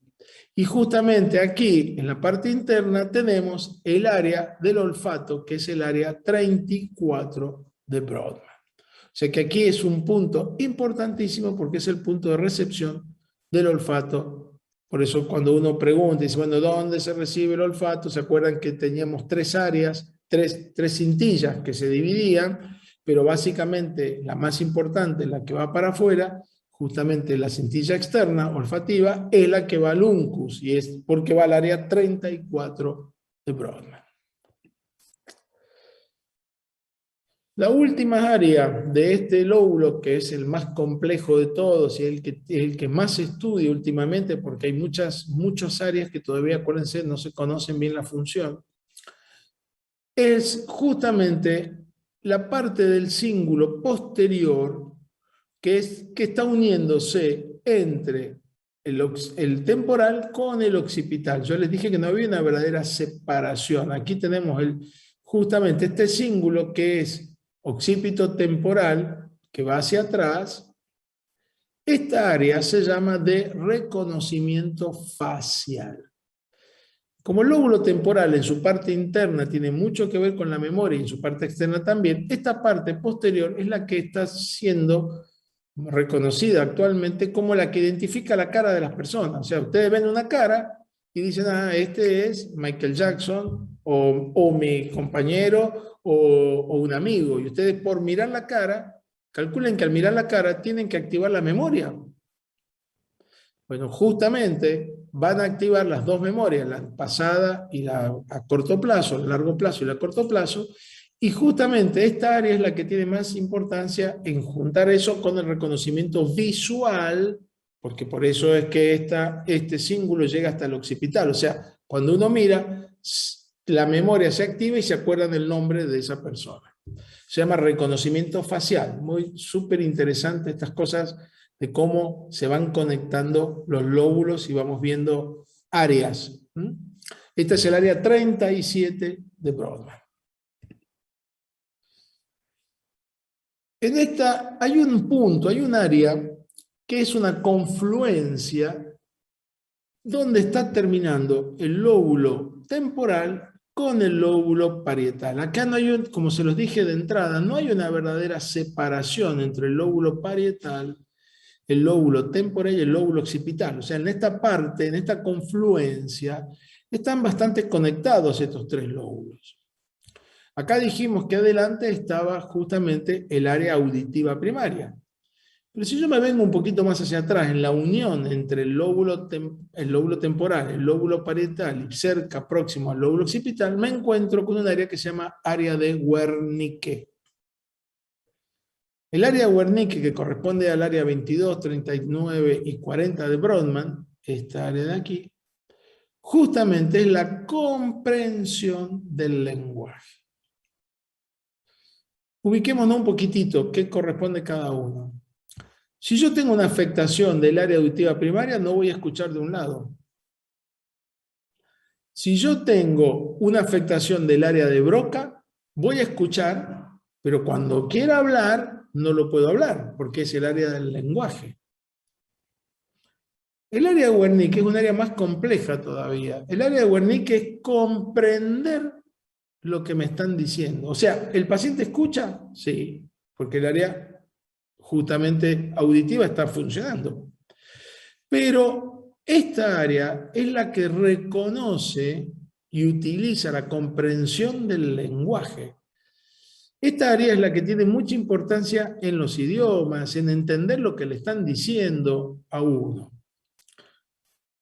Y justamente aquí, en la parte interna, tenemos el área del olfato, que es el área 34 de Brodmann. O sea que aquí es un punto importantísimo porque es el punto de recepción del olfato. Por eso cuando uno pregunta, dice, bueno, ¿dónde se recibe el olfato? ¿Se acuerdan que teníamos 3 áreas, tres cintillas que se dividían? Pero básicamente la más importante, la que va para afuera, justamente la cintilla externa olfativa, es la que va al uncus, y es porque va al área 34 de Brodmann. La última área de este lóbulo, que es el más complejo de todos y el que más se estudia últimamente, porque hay muchas áreas que todavía, acuérdense, no se conocen bien la función, es justamente la parte del cíngulo posterior que está uniéndose entre el temporal con el occipital. Yo les dije que no había una verdadera separación. Aquí tenemos justamente este cíngulo que es occipito temporal, que va hacia atrás. Esta área se llama de reconocimiento facial. Como el lóbulo temporal en su parte interna tiene mucho que ver con la memoria y en su parte externa también, esta parte posterior es la que está siendo reconocida actualmente como la que identifica la cara de las personas. O sea, ustedes ven una cara y dicen, ah, este es Michael Jackson o mi compañero o un amigo. Y ustedes por mirar la cara, calculen que al mirar la cara tienen que activar la memoria. Bueno, justamente van a activar las 2 memorias, la pasada y la a corto plazo, a largo plazo y la a corto plazo, y justamente esta área es la que tiene más importancia en juntar eso con el reconocimiento visual, porque por eso es que este cíngulo llega hasta el occipital. O sea, cuando uno mira, la memoria se activa y se acuerdan el nombre de esa persona. Se llama reconocimiento facial. Muy súper interesante estas cosas de cómo se van conectando los lóbulos y vamos viendo áreas. Este es el área 37 de Brodmann. En esta hay un punto, hay un área que es una confluencia donde está terminando el lóbulo temporal con el lóbulo parietal. Acá no hay, como se los dije de entrada, no hay una verdadera separación entre el lóbulo parietal, el lóbulo temporal y el lóbulo occipital. O sea, en esta parte, en esta confluencia, están bastante conectados estos 3 lóbulos. Acá dijimos que adelante estaba justamente el área auditiva primaria. Pero si yo me vengo un poquito más hacia atrás, en la unión entre el lóbulo temporal, el lóbulo parietal y cerca, próximo al lóbulo occipital, me encuentro con un área que se llama área de Wernicke. El área de Wernicke, que corresponde al área 22, 39 y 40 de Brodmann, esta área de aquí, justamente es la comprensión del lenguaje. Ubiquémonos un poquitito, ¿qué corresponde cada uno? Si yo tengo una afectación del área auditiva primaria, no voy a escuchar de un lado. Si yo tengo una afectación del área de Broca, voy a escuchar, pero cuando quiera hablar, no lo puedo hablar, porque es el área del lenguaje. El área de Wernicke es un área más compleja todavía. El área de Wernicke es comprender lo que me están diciendo. O sea, ¿el paciente escucha? Sí, porque el área justamente auditiva está funcionando. Pero esta área es la que reconoce y utiliza la comprensión del lenguaje. Esta área es la que tiene mucha importancia en los idiomas, en entender lo que le están diciendo a uno.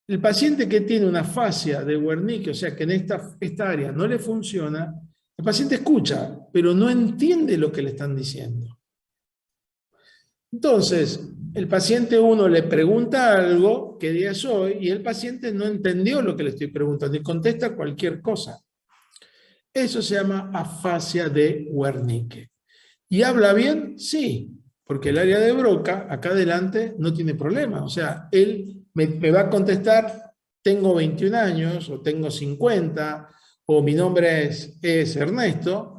El paciente que tiene una fascia de Wernicke, o sea que en esta área no le funciona, el paciente escucha, pero no entiende lo que le están diciendo. Entonces, el paciente uno le pregunta algo, ¿qué día es hoy? Y el paciente no entendió lo que le estoy preguntando y contesta cualquier cosa. Eso se llama afasia de Wernicke. ¿Y habla bien? Sí, porque el área de Broca, acá adelante, no tiene problema. O sea, él me va a contestar, tengo 21 años, o tengo 50, o mi nombre es Ernesto,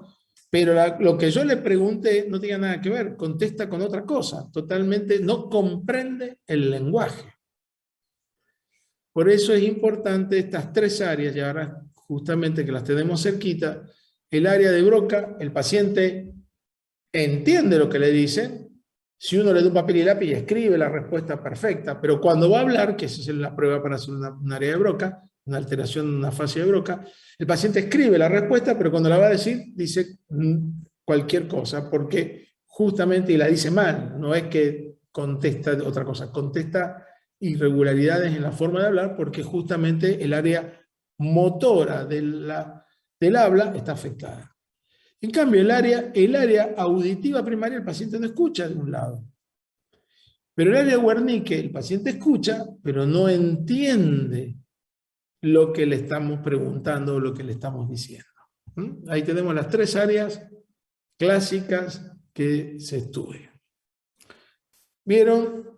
pero lo que yo le pregunté no tiene nada que ver, contesta con otra cosa, totalmente no comprende el lenguaje. Por eso es importante estas tres áreas, y ahora justamente que las tenemos cerquita, el área de Broca, el paciente entiende lo que le dicen, si uno le da un papel y lápiz y escribe la respuesta perfecta, pero cuando va a hablar, que esa es la prueba para hacer un área de Broca, una alteración, una fascia de Broca, el paciente escribe la respuesta, pero cuando la va a decir, dice cualquier cosa, porque justamente, y la dice mal, no es que contesta otra cosa, contesta irregularidades en la forma de hablar, porque justamente el área motora del habla está afectada. En cambio, el área auditiva primaria, el paciente no escucha de un lado. Pero el área de Wernicke, el paciente escucha, pero no entiende lo que le estamos preguntando o lo que le estamos diciendo. Ahí tenemos las tres áreas clásicas que se estudian. ¿Vieron?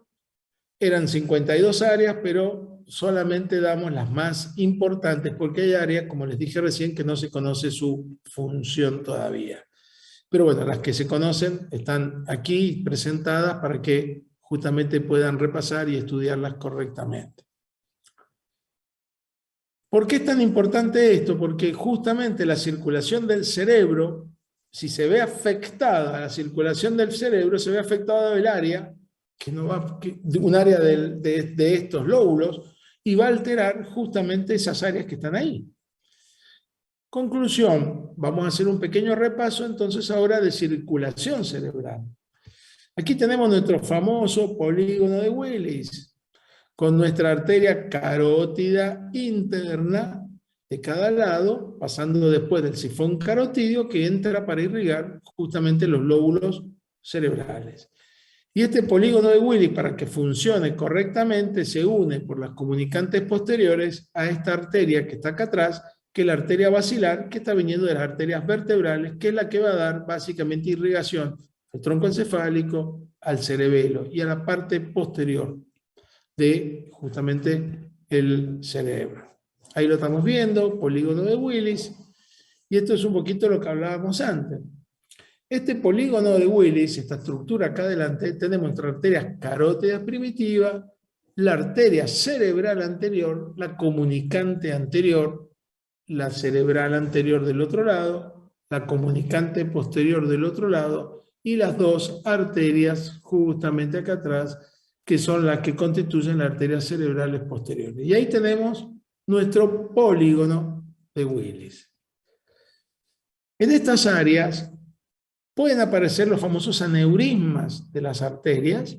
Eran 52 áreas, pero solamente damos las más importantes, porque hay áreas, como les dije recién, que no se conoce su función todavía. Pero bueno, las que se conocen están aquí presentadas para que justamente puedan repasar y estudiarlas correctamente. ¿Por qué es tan importante esto? Porque justamente la circulación del cerebro, si se ve afectada la circulación del cerebro, se ve afectada el área, un área de estos lóbulos, y va a alterar justamente esas áreas que están ahí. Conclusión, vamos a hacer un pequeño repaso entonces ahora de circulación cerebral. Aquí tenemos nuestro famoso polígono de Willis, con nuestra arteria carótida interna de cada lado, pasando después del sifón carotídeo que entra para irrigar justamente los lóbulos cerebrales. Y este polígono de Willis, para que funcione correctamente, se une por las comunicantes posteriores a esta arteria que está acá atrás, que es la arteria basilar, que está viniendo de las arterias vertebrales, que es la que va a dar básicamente irrigación al tronco encefálico, al cerebelo y a la parte posterior de justamente el cerebro. Ahí lo estamos viendo, polígono de Willis, y esto es un poquito lo que hablábamos antes. Este polígono de Willis, esta estructura acá adelante, tenemos nuestra arteria carótida primitiva, la arteria cerebral anterior, la comunicante anterior, la cerebral anterior del otro lado, la comunicante posterior del otro lado, y las dos arterias justamente acá atrás, que son las que constituyen las arterias cerebrales posteriores. Y ahí tenemos nuestro polígono de Willis. En estas áreas pueden aparecer los famosos aneurismas de las arterias.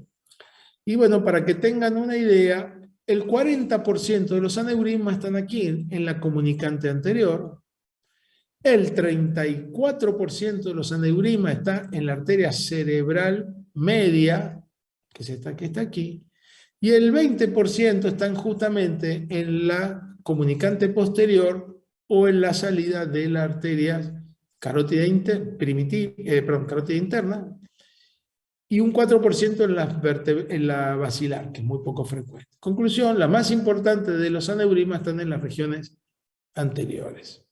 Y bueno, para que tengan una idea, el 40% de los aneurismas están aquí, en la comunicante anterior. El 34% de los aneurismas está en la arteria cerebral media, que es esta que está aquí. Y el 20% están justamente en la comunicante posterior o en la salida de la arteria carótida, carótida interna, y un 4% en la basilar, que es muy poco frecuente. Conclusión, la más importante de los aneurismas están en las regiones anteriores.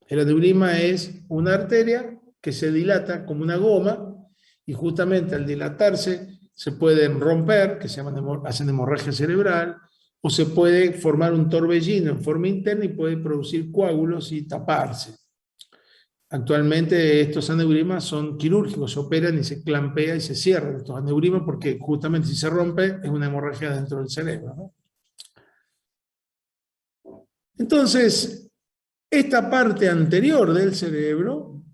El aneurisma es una arteria que se dilata como una goma, y justamente al dilatarse se pueden romper, que se llaman, hacen hemorragia cerebral, o se puede formar un torbellino en forma interna y puede producir coágulos y taparse. Actualmente estos aneurismas son quirúrgicos, se operan y se clampea y se cierran estos aneurismas porque justamente si se rompe es una hemorragia dentro del cerebro, ¿no? Entonces, esta parte anterior del cerebro,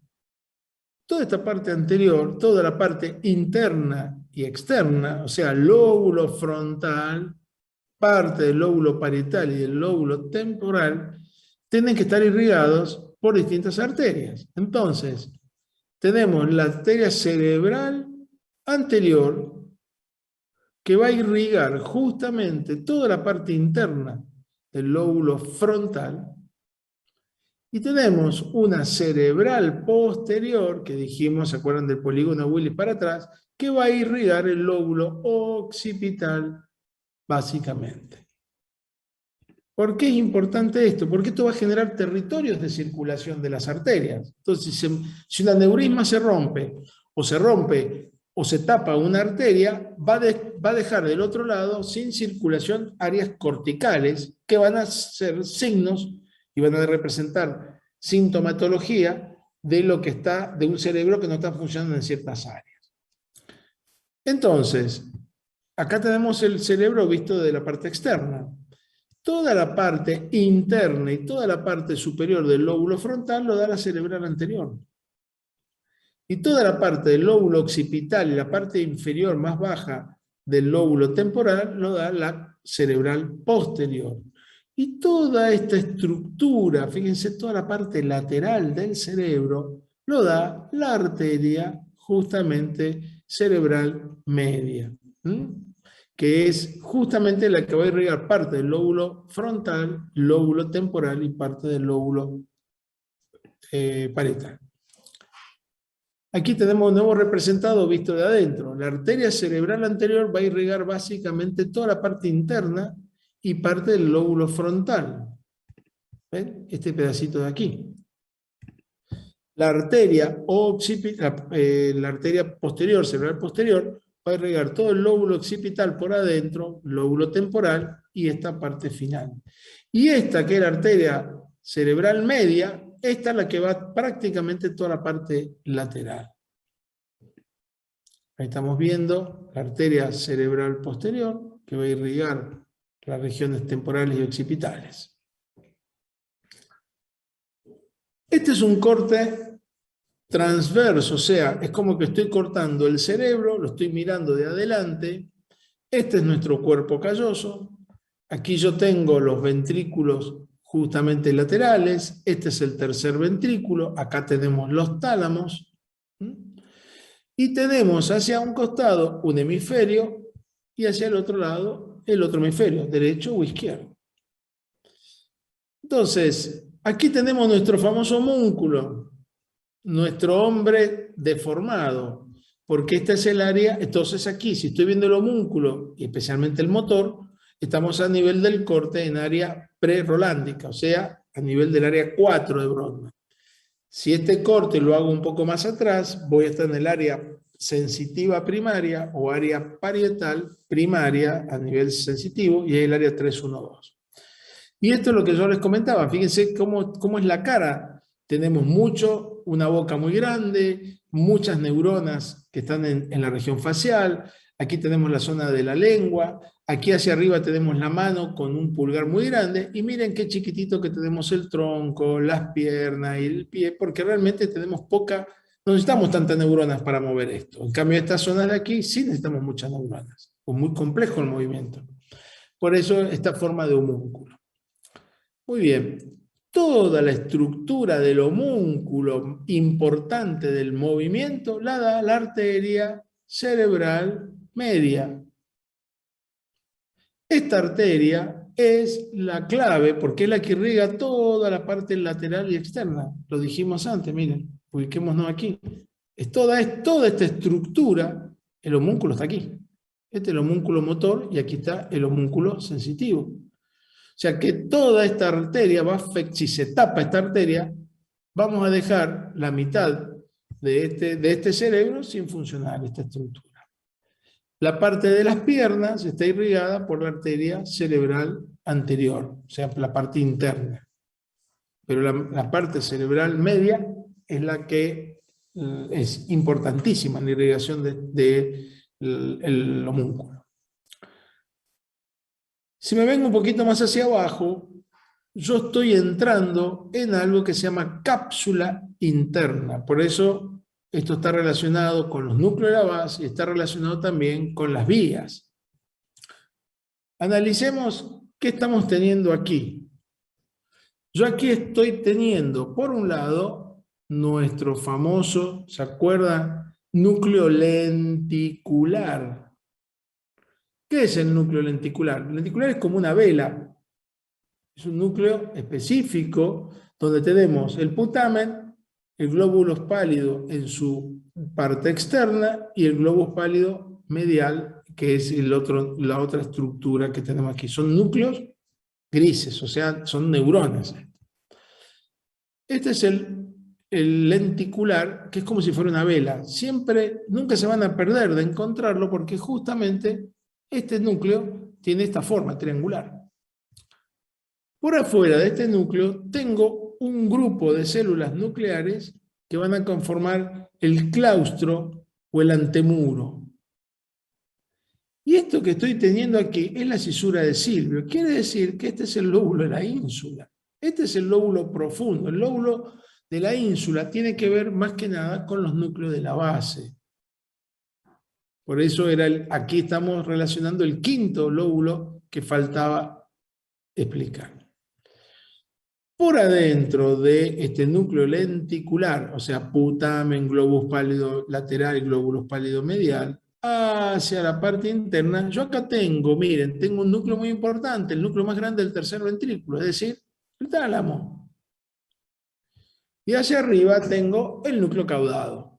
toda esta parte anterior, toda la parte interna y externa, o sea, lóbulo frontal, parte del lóbulo parietal y del lóbulo temporal, tienen que estar irrigados por distintas arterias. Entonces, tenemos la arteria cerebral anterior que va a irrigar justamente toda la parte interna del lóbulo frontal, y tenemos una cerebral posterior, que dijimos, ¿se acuerdan del polígono Willis para atrás?, que va a irrigar el lóbulo occipital básicamente. ¿Por qué es importante esto? Porque esto va a generar territorios de circulación de las arterias. Entonces, si un aneurisma se rompe o se tapa una arteria, va a dejar del otro lado sin circulación áreas corticales que van a ser signos y van a representar sintomatología de lo que está, de un cerebro que no está funcionando en ciertas áreas. Entonces, acá tenemos el cerebro visto de la parte externa. Toda la parte interna y toda la parte superior del lóbulo frontal lo da la cerebral anterior. Y toda la parte del lóbulo occipital y la parte inferior más baja del lóbulo temporal lo da la cerebral posterior. Y toda esta estructura, fíjense, toda la parte lateral del cerebro lo da la arteria justamente cerebral media, que es justamente la que va a irrigar parte del lóbulo frontal, lóbulo temporal y parte del lóbulo parietal. Aquí tenemos un nuevo representado visto de adentro. La arteria cerebral anterior va a irrigar básicamente toda la parte interna y parte del lóbulo frontal. ¿Ven? Este pedacito de aquí. La arteria la arteria posterior, cerebral posterior, va a irrigar todo el lóbulo occipital por adentro, lóbulo temporal y esta parte final. Y esta, que es la arteria cerebral media, esta es la que va prácticamente toda la parte lateral. Ahí estamos viendo la arteria cerebral posterior, que va a irrigar las regiones temporales y occipitales. Este es un corte transverso, o sea, es como que estoy cortando el cerebro, lo estoy mirando de adelante. Este es nuestro cuerpo calloso. Aquí yo tengo los ventrículos justamente laterales. Este es el tercer ventrículo. Acá tenemos los tálamos. Y tenemos hacia un costado un hemisferio y hacia el otro lado el otro hemisferio, derecho o izquierdo. Entonces, aquí tenemos nuestro famoso homúnculo, nuestro hombre deformado, porque esta es el área. Entonces aquí, si estoy viendo el homúnculo, y especialmente el motor, estamos a nivel del corte en área prerolándica, o sea, a nivel del área 4 de Brodmann. Si este corte lo hago un poco más atrás, voy a estar en el área sensitiva primaria o área parietal primaria a nivel sensitivo, y es el área 312. Y esto es lo que yo les comentaba. Fíjense cómo es la cara. Tenemos una boca muy grande, muchas neuronas que están en la región facial, Aquí tenemos la zona de la lengua, aquí hacia arriba tenemos la mano con un pulgar muy grande, y miren qué chiquitito que tenemos el tronco, las piernas y el pie, porque realmente tenemos no necesitamos tantas neuronas para mover esto. En cambio, estas zonas de aquí sí necesitamos muchas neuronas, es muy complejo el movimiento. Por eso esta forma de homúnculo. Muy bien, toda la estructura del homúnculo importante del movimiento la da la arteria cerebral media. Esta arteria es la clave porque es la que irriga toda la parte lateral y externa. Lo dijimos antes, miren, ubiquémonos aquí. Es toda esta estructura, el homúnculo está aquí. Este es el homúnculo motor y aquí está el homúnculo sensitivo. O sea que toda esta arteria va a afectar, si se tapa esta arteria, vamos a dejar la mitad de este cerebro sin funcionar, esta estructura. La parte de las piernas está irrigada por la arteria cerebral anterior, o sea, la parte interna. Pero la parte cerebral media es la que es importantísima en la irrigación del homúnculo. Si me vengo un poquito más hacia abajo, yo estoy entrando en algo que se llama cápsula interna. Por eso esto está relacionado con los núcleos de la base y está relacionado también con las vías. Analicemos qué estamos teniendo aquí. Yo aquí estoy teniendo, por un lado, nuestro famoso, ¿se acuerdan? Núcleo lenticular. ¿Qué es el núcleo lenticular? El lenticular es como una vela. Es un núcleo específico donde tenemos el putamen, el glóbulo pálido en su parte externa y el glóbulo pálido medial, que es la otra estructura que tenemos aquí. Son núcleos grises, o sea, son neuronas. Este es el lenticular, que es como si fuera una vela. Nunca se van a perder de encontrarlo porque justamente este núcleo tiene esta forma triangular. Por afuera de este núcleo tengo un grupo de células nucleares que van a conformar el claustro o el antemuro. Y esto que estoy teniendo aquí es la cisura de Silvio. Quiere decir que este es el lóbulo de la ínsula. Este es el lóbulo profundo. El lóbulo de la ínsula tiene que ver más que nada con los núcleos de la base. Por eso aquí estamos relacionando el quinto lóbulo que faltaba explicar. Por adentro de este núcleo lenticular, o sea, putamen, globus pálido lateral y glóbulos pálido medial, hacia la parte interna, yo acá miren, tengo un núcleo muy importante, el núcleo más grande del tercer ventrículo, es decir, el tálamo. Y hacia arriba tengo el núcleo caudado.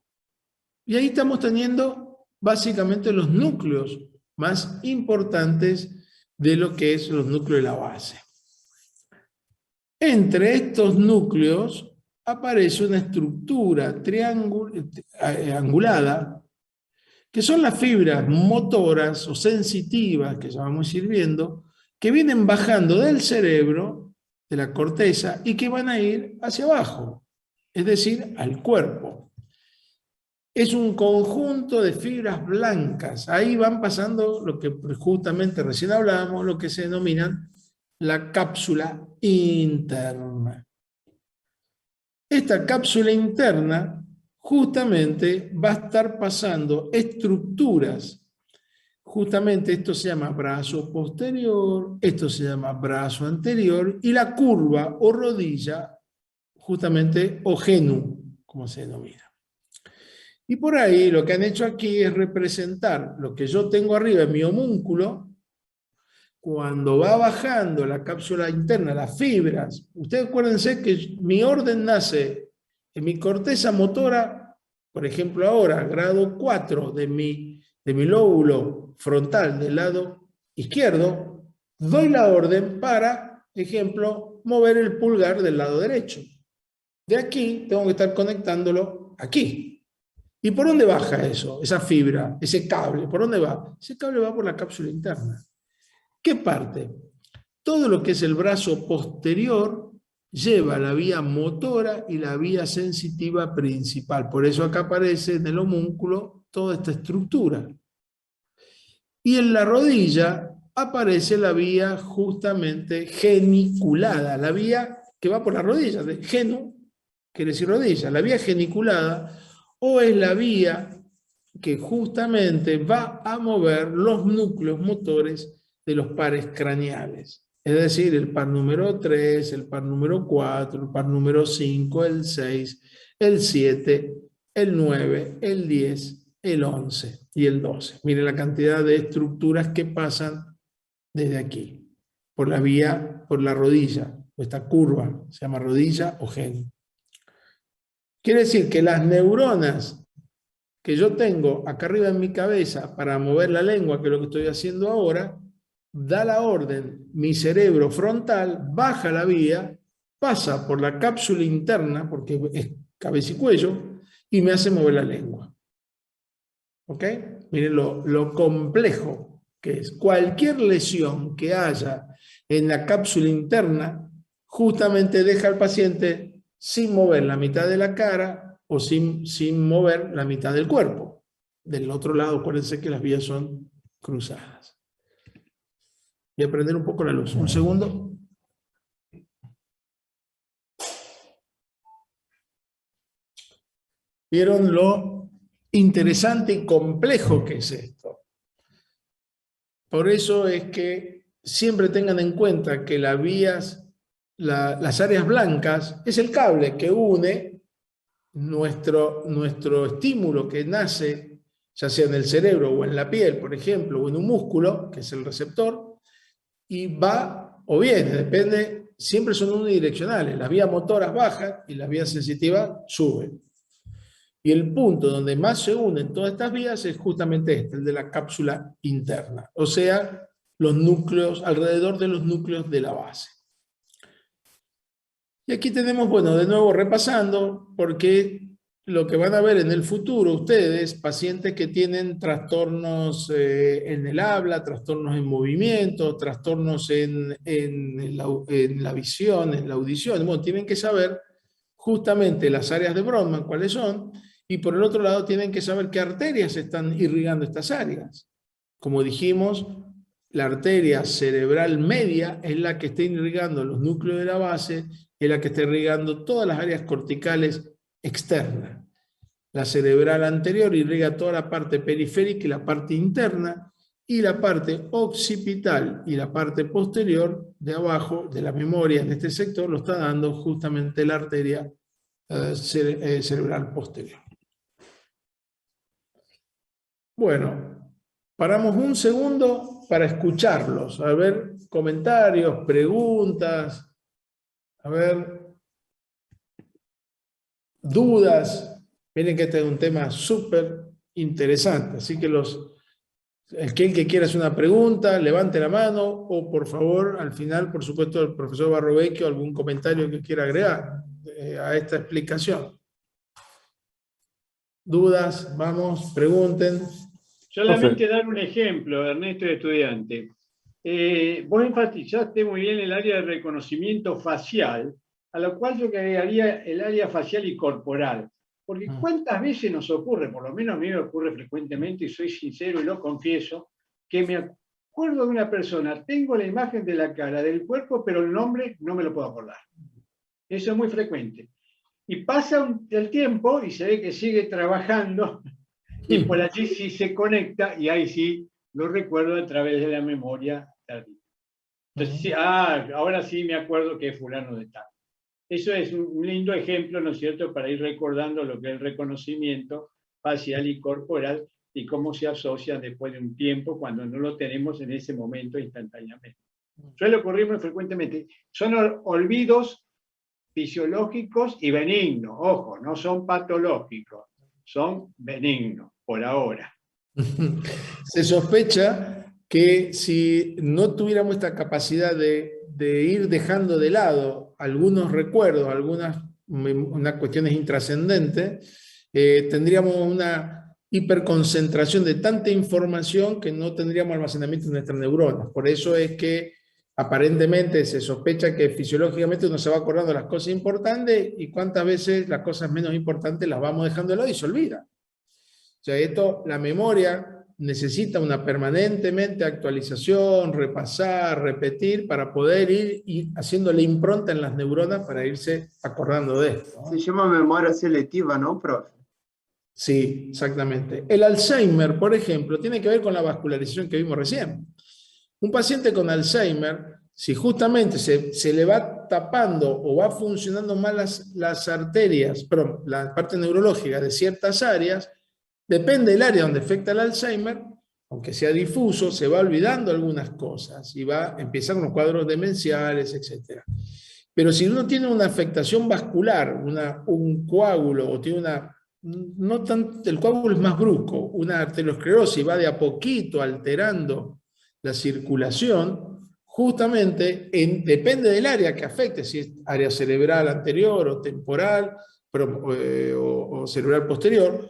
Y ahí estamos teniendo básicamente los núcleos más importantes de lo que es los núcleos de la base. Entre estos núcleos aparece una estructura angulada, que son las fibras motoras o sensitivas, que ya vamos a ir viendo, que vienen bajando del cerebro, de la corteza, y que van a ir hacia abajo, es decir, al cuerpo. Es un conjunto de fibras blancas. Ahí van pasando lo que justamente recién hablábamos, lo que se denominan la cápsula interna. Esta cápsula interna justamente va a estar pasando estructuras. Justamente esto se llama brazo posterior, esto se llama brazo anterior, y la curva o rodilla, justamente, o genu, como se denomina. Y por ahí lo que han hecho aquí es representar lo que yo tengo arriba en mi homúnculo. Cuando va bajando la cápsula interna, las fibras, ustedes acuérdense que mi orden nace en mi corteza motora, por ejemplo ahora, grado 4 de mi lóbulo frontal del lado izquierdo, doy la orden para, ejemplo, mover el pulgar del lado derecho. De aquí tengo que estar conectándolo aquí. ¿Y por dónde baja eso, esa fibra, ese cable? ¿Por dónde va? Ese cable va por la cápsula interna. ¿Qué parte? Todo lo que es el brazo posterior lleva la vía motora y la vía sensitiva principal. Por eso acá aparece en el homúnculo toda esta estructura. Y en la rodilla aparece la vía justamente geniculada, la vía que va por la rodilla, de genu, quiere decir rodilla, la vía geniculada, o es la vía que justamente va a mover los núcleos motores de los pares craneales. Es decir, el par número 3, el par número 4, el par número 5, el 6, el 7, el 9, el 10, el 11 y el 12. Miren la cantidad de estructuras que pasan desde aquí, por la vía, por la rodilla, o esta curva, se llama rodilla o gen. Quiere decir que las neuronas que yo tengo acá arriba en mi cabeza para mover la lengua, que es lo que estoy haciendo ahora, da la orden, mi cerebro frontal baja la vía, pasa por la cápsula interna, porque es cabeza y cuello, y me hace mover la lengua. ¿Ok? Miren lo complejo que es. Cualquier lesión que haya en la cápsula interna, justamente deja al paciente sin mover la mitad de la cara o sin mover la mitad del cuerpo. Del otro lado, acuérdense que las vías son cruzadas. Voy a prender un poco la luz. Un segundo. ¿Vieron lo interesante y complejo que es esto? Por eso es que siempre tengan en cuenta que las vías, las áreas blancas, es el cable que une nuestro estímulo que nace, ya sea en el cerebro o en la piel, por ejemplo, o en un músculo, que es el receptor, y va o viene, depende, siempre son unidireccionales. Las vías motoras bajan y las vías sensitivas suben. Y el punto donde más se unen todas estas vías es justamente este, el de la cápsula interna, o sea, los núcleos, alrededor de los núcleos de la base. Y aquí tenemos, bueno, de nuevo repasando, porque lo que van a ver en el futuro ustedes, pacientes que tienen trastornos en el habla, trastornos en movimiento, trastornos en la visión, en la audición, bueno, tienen que saber justamente las áreas de Brodmann, cuáles son, y por el otro lado tienen que saber qué arterias están irrigando estas áreas. Como dijimos, la arteria cerebral media es la que está irrigando los núcleos de la base, es la que está irrigando todas las áreas corticales externas. La cerebral anterior irriga toda la parte periférica y la parte interna, y la parte occipital y la parte posterior de abajo de la memoria en este sector lo está dando justamente la arteria cerebral posterior. Bueno, paramos un segundo para escucharlos, a ver comentarios, preguntas, a ver dudas. Miren que este es un tema súper interesante, así que el que quiera hacer una pregunta, levante la mano, o por favor, al final, por supuesto, el profesor Barrovecchio, algún comentario que quiera agregar a esta explicación. ¿Dudas? Vamos, pregunten. Solamente dar un ejemplo, Ernesto, de estudiante. Vos enfatizaste muy bien el área de reconocimiento facial, a lo cual yo agregaría el área facial y corporal. Porque ¿cuántas veces nos ocurre? Por lo menos a mí me ocurre frecuentemente, y soy sincero y lo confieso, que me acuerdo de una persona, tengo la imagen de la cara, del cuerpo, pero el nombre no me lo puedo acordar. Eso es muy frecuente. Y pasa el tiempo y se ve que sigue trabajando y por allí sí se conecta y ahí sí lo recuerdo a través de la memoria tardía. Entonces, sí, ahora sí me acuerdo que es fulano de tal. Eso es un lindo ejemplo, ¿no es cierto?, para ir recordando lo que es el reconocimiento facial y corporal y cómo se asocia después de un tiempo cuando no lo tenemos en ese momento instantáneamente. Suele ocurrir muy frecuentemente. Son olvidos fisiológicos y benignos. Ojo, no son patológicos, son benignos por ahora. Se sospecha que si no tuviéramos esta capacidad de ir dejando de lado algunos recuerdos, unas cuestiones intrascendentes, tendríamos una hiperconcentración de tanta información que no tendríamos almacenamiento en nuestras neuronas. Por eso es que aparentemente se sospecha que fisiológicamente uno se va acordando las cosas importantes y cuántas veces las cosas menos importantes las vamos dejando de lado y se olvida. O sea, la memoria necesita una permanentemente actualización, repasar, repetir, para poder ir haciendo la impronta en las neuronas para irse acordando de esto, ¿no? Se llama memoria selectiva, ¿no, profe? Sí, exactamente. El Alzheimer, por ejemplo, tiene que ver con la vascularización que vimos recién. Un paciente con Alzheimer, si justamente se le va tapando o va funcionando mal las arterias, perdón, la parte neurológica de ciertas áreas, depende del área donde afecta el Alzheimer, aunque sea difuso, se va olvidando algunas cosas y va a empezar con los cuadros demenciales, etc. Pero si uno tiene una afectación vascular, un coágulo, o tiene no tan, el coágulo es más brusco, una arteriosclerosis va de a poquito alterando la circulación, justamente depende del área que afecte, si es área cerebral anterior o temporal o cerebral posterior,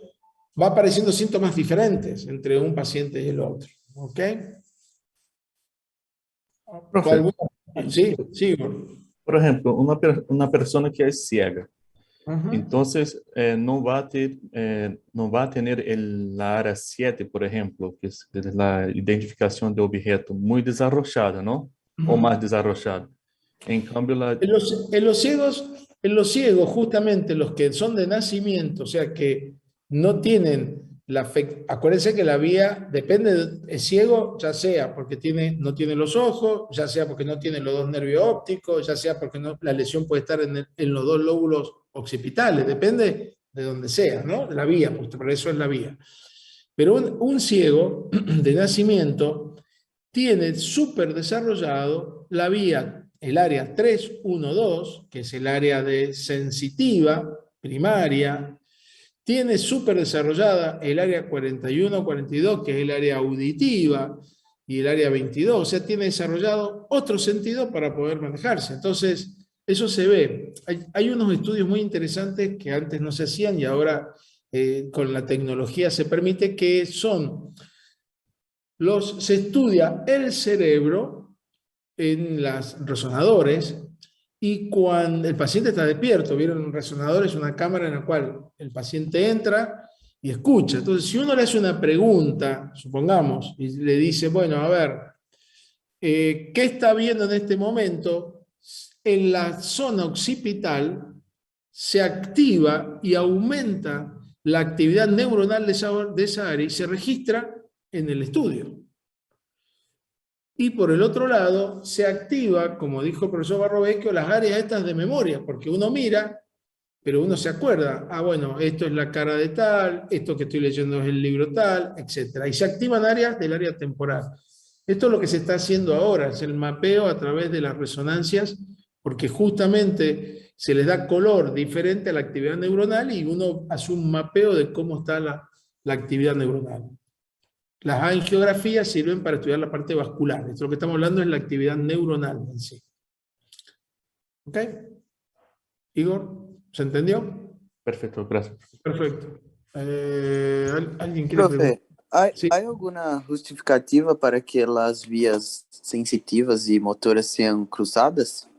va apareciendo síntomas diferentes entre un paciente y el otro. ¿Ok? Profe, sí, sí. por ejemplo, una persona que es ciega, entonces no va a tener la área 7, por ejemplo, que es la identificación de objeto, muy desarrollada, ¿no? O más desarrollada. En cambio, en los ciegos, justamente los que son de nacimiento, o sea, que no tienen acuérdense que la vía depende, es ciego, ya sea porque no tiene los ojos, ya sea porque no tiene los dos nervios ópticos, ya sea porque la lesión puede estar en los dos lóbulos occipitales, depende de donde sea, ¿no? De la vía, pues por eso es la vía. Pero un ciego de nacimiento tiene súper desarrollado la vía, el área 312, que es el área de sensitiva primaria, tiene súper desarrollada el área 41-42, que es el área auditiva, y el área 22, o sea, tiene desarrollado otro sentido para poder manejarse. Entonces, eso se ve. Hay unos estudios muy interesantes que antes no se hacían y ahora con la tecnología se permite, que se estudia el cerebro en los resonadores, y cuando el paciente está despierto, vieron, un resonador es una cámara en la cual el paciente entra y escucha. Entonces, si uno le hace una pregunta, supongamos, y le dice, bueno, a ver, ¿qué está viendo en este momento? En la zona occipital se activa y aumenta la actividad neuronal de esa área y se registra en el estudio. Y por el otro lado, se activa, como dijo el profesor Barrovecchio, las áreas estas de memoria, porque uno mira, pero uno se acuerda, bueno, esto es la cara de tal, esto que estoy leyendo es el libro tal, etc. Y se activan áreas del área temporal. Esto es lo que se está haciendo ahora, es el mapeo a través de las resonancias, porque justamente se les da color diferente a la actividad neuronal y uno hace un mapeo de cómo está la actividad neuronal. Las angiografías sirven para estudiar la parte vascular. Esto lo que estamos hablando es la actividad neuronal en sí. ¿Ok? Igor, ¿se entendió? Perfecto, gracias. Perfecto. ¿Alguien quiere preguntar? Profe, ¿hay Sí. alguna justificativa para que las vías sensitivas y motoras sean cruzadas?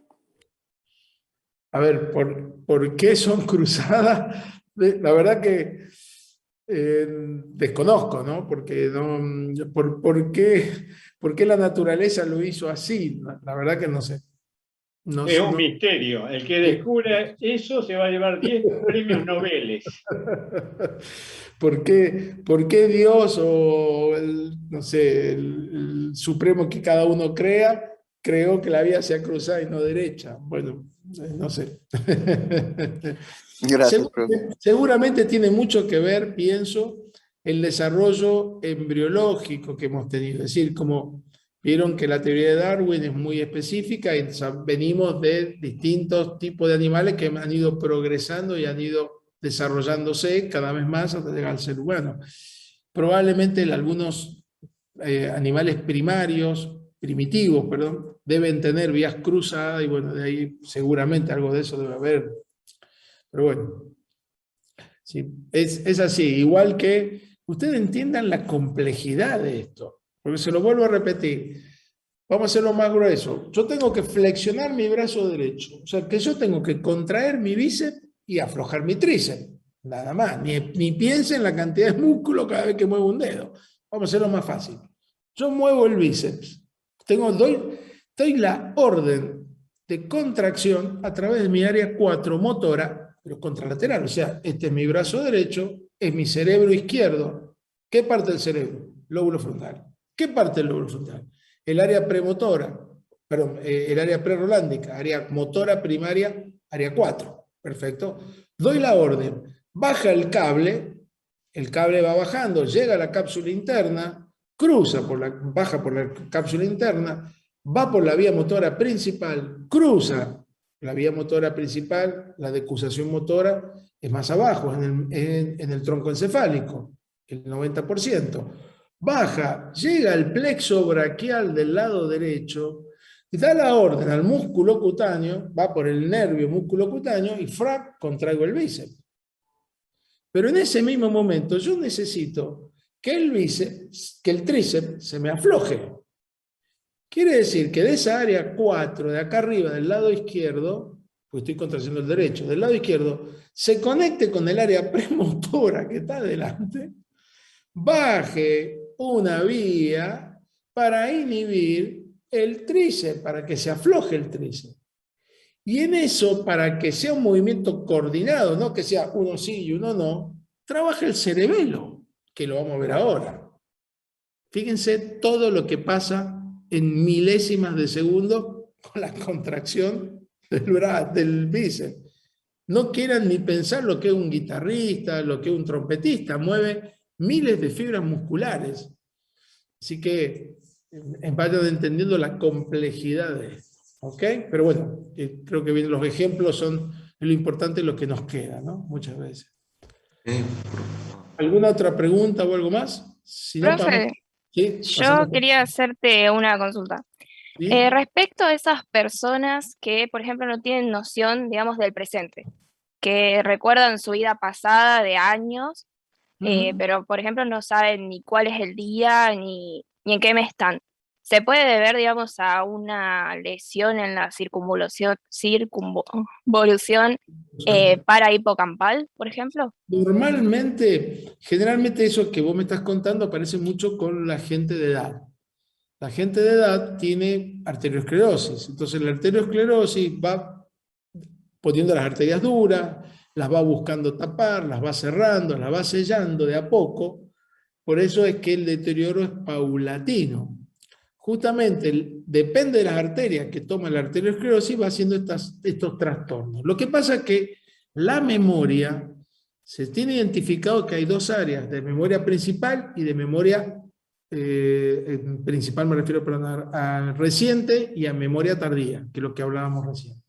A ver, ¿por qué son cruzadas? La verdad que desconozco, ¿no? Porque ¿por qué la naturaleza lo hizo así? La verdad que no sé. Es un misterio. El que descubra eso se va a llevar 10 premios Nobel. ¿Por qué Dios o no sé, el supremo que cada uno crea, creó que la vía sea cruzada y no derecha? Bueno, no sé. Gracias, profe. Seguramente tiene mucho que ver, pienso, el desarrollo embriológico que hemos tenido. Es decir, como vieron que la teoría de Darwin es muy específica y venimos de distintos tipos de animales que han ido progresando y han ido desarrollándose cada vez más hasta llegar al ser humano. Probablemente algunos animales primitivos, deben tener vías cruzadas y bueno, de ahí seguramente algo de eso debe haber. Pero bueno, sí, es así. Igual que ustedes entiendan la complejidad de esto, porque se lo vuelvo a repetir. Vamos a hacerlo más grueso. Yo tengo que flexionar mi brazo derecho. O sea, que yo tengo que contraer mi bíceps y aflojar mi tríceps. Nada más. Ni piense en la cantidad de músculo cada vez que muevo un dedo. Vamos a hacerlo más fácil. Yo muevo el bíceps. Doy la orden de contracción a través de mi área 4 motora, pero contralateral. O sea, este es mi brazo derecho, es mi cerebro izquierdo. ¿Qué parte del cerebro? Lóbulo frontal. ¿Qué parte del lóbulo frontal? El área premotora, perdón, el área prerolándica, área motora primaria, área 4. Perfecto. Doy la orden. Baja el cable va bajando, llega a la cápsula interna, baja por la cápsula interna, va por la vía motora principal, cruza la vía motora principal, la decusación motora es más abajo, en el tronco encefálico, el 90%. Baja, llega al plexo braquial del lado derecho, y da la orden al músculo cutáneo, va por el nervio músculo cutáneo y contraigo el bíceps. Pero en ese mismo momento yo necesito que el tríceps se me afloje. Quiere decir que de esa área 4, de acá arriba, del lado izquierdo, pues estoy contrayendo el derecho, del lado izquierdo, se conecte con el área premotora que está adelante, baje una vía para inhibir el tríceps, para que se afloje el tríceps. Y en eso, para que sea un movimiento coordinado, no que sea uno sí y uno no, trabaja el cerebelo, que lo vamos a ver ahora. Fíjense todo lo que pasa en milésimas de segundo con la contracción del bíceps. No quieran ni pensar lo que es un guitarrista, lo que es un trompetista, mueve miles de fibras musculares. Así que vayan entendiendo la complejidad de esto. ¿Ok? Pero bueno, creo que bien, los ejemplos son lo importante, lo que nos queda, ¿no? Muchas veces. ¿Alguna otra pregunta o algo más? Si no, Profe, ¿sí? yo quería hacerte una consulta. ¿Sí? Respecto a esas personas que, por ejemplo, no tienen noción, digamos, del presente, que recuerdan su vida pasada de años, pero, por ejemplo, no saben ni cuál es el día ni en qué mes están. ¿Se puede deber, digamos, a una lesión en la circunvolución parahipocampal, por ejemplo? Generalmente eso que vos me estás contando aparece mucho con la gente de edad. La gente de edad tiene arteriosclerosis, entonces la arteriosclerosis va poniendo las arterias duras, las va buscando tapar, las va cerrando, las va sellando de a poco, por eso es que el deterioro es paulatino. Justamente depende de las arterias que toma la arteriosclerosis, va haciendo estos trastornos. Lo que pasa es que la memoria, se tiene identificado que hay dos áreas, de memoria principal y de memoria principal, me refiero a reciente y a memoria tardía, que es lo que hablábamos recién.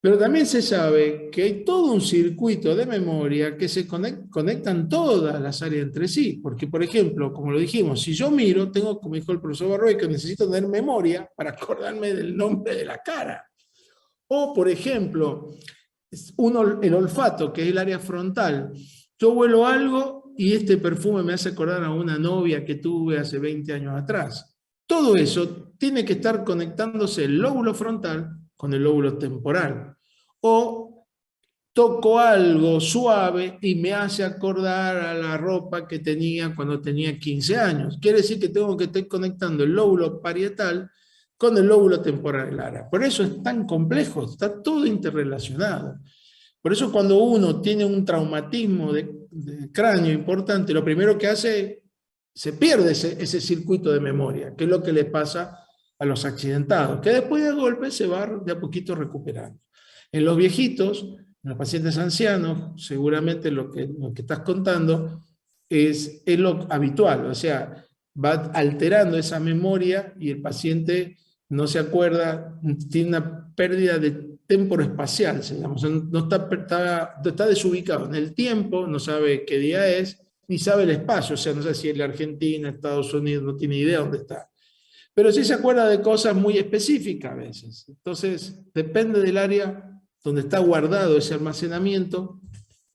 Pero también se sabe que hay todo un circuito de memoria que se conectan todas las áreas entre sí. Porque, por ejemplo, como lo dijimos, si yo miro, tengo, como dijo el profesor Barroy, que necesito tener memoria para acordarme del nombre de la cara. O, por ejemplo, el olfato, que es el área frontal. Yo huelo algo y este perfume me hace acordar a una novia que tuve hace 20 años atrás. Todo eso tiene que estar conectándose el lóbulo frontal con el lóbulo temporal. O toco algo suave y me hace acordar a la ropa que tenía cuando tenía 15 años. Quiere decir que tengo que estar conectando el lóbulo parietal con el lóbulo temporal del área. Por eso es tan complejo, está todo interrelacionado. Por eso cuando uno tiene un traumatismo de cráneo importante, lo primero que hace, se pierde ese circuito de memoria, que es lo que le pasa a los accidentados, que después de golpe se va de a poquito recuperando. En los viejitos, en los pacientes ancianos, seguramente lo que estás contando es lo habitual, o sea, va alterando esa memoria y el paciente no se acuerda, tiene una pérdida de temporoespacial, se llama, o sea, está desubicado en el tiempo, no sabe qué día es, ni sabe el espacio, o sea, no sabe si es la Argentina, Estados Unidos, no tiene idea dónde está. Pero sí se acuerda de cosas muy específicas a veces. Entonces, depende del área donde está guardado ese almacenamiento,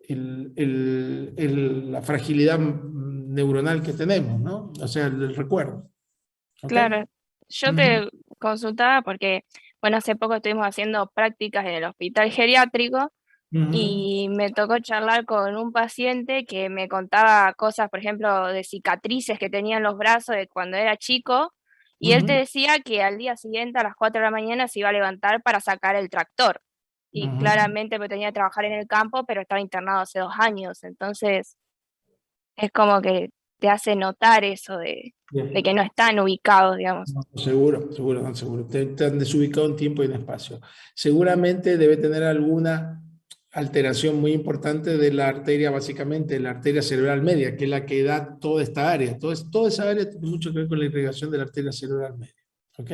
la fragilidad neuronal que tenemos, ¿no? O sea, el recuerdo. ¿Okay? Claro, yo te consultaba porque, bueno, hace poco estuvimos haciendo prácticas en el hospital geriátrico Y me tocó charlar con un paciente que me contaba cosas, por ejemplo, de cicatrices que tenía en los brazos de cuando era chico, y él te decía que al día siguiente a las 4 de la mañana se iba a levantar para sacar el tractor. Y claramente pues, tenía que trabajar en el campo, pero estaba internado hace 2 años, entonces es como que te hace notar eso de que no están ubicados, digamos. No, seguro, seguro, no, seguro. Te han desubicado en tiempo y en espacio. Seguramente debe tener alguna alteración muy importante de la arteria, básicamente, la arteria cerebral media, que es la que da toda esta área. Toda esa área tiene mucho que ver con la irrigación de la arteria cerebral media. ¿Ok?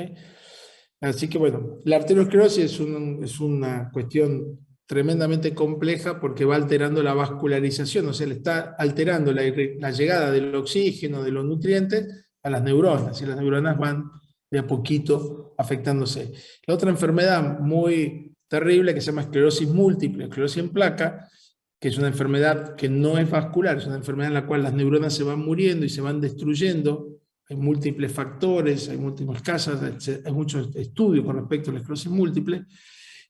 Así que bueno, la arteriosclerosis es una cuestión tremendamente compleja porque va alterando la vascularización, o sea, le está alterando la llegada del oxígeno, de los nutrientes a las neuronas, y las neuronas van de a poquito afectándose. La otra enfermedad muy terrible que se llama esclerosis múltiple, esclerosis en placa, que es una enfermedad que no es vascular, es una enfermedad en la cual las neuronas se van muriendo y se van destruyendo. Hay múltiples factores, hay múltiples casos, hay muchos estudios con respecto a la esclerosis múltiple,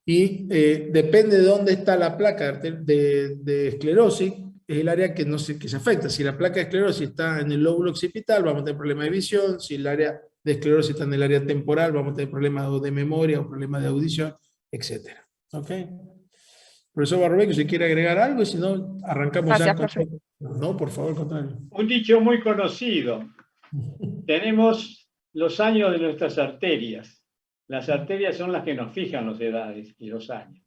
y depende de dónde está la placa de esclerosis, es el área que se afecta. Si la placa de esclerosis está en el lóbulo occipital, vamos a tener problemas de visión. Si el área de esclerosis está en el área temporal, vamos a tener problemas de memoria o problemas de audición, etc. ¿Ok? Profesor Barrobeque, si quiere agregar algo, y si no, arrancamos ya. No, por favor, al contrario. Un dicho muy conocido. Tenemos los años de nuestras arterias. Las arterias son las que nos fijan las edades y los años.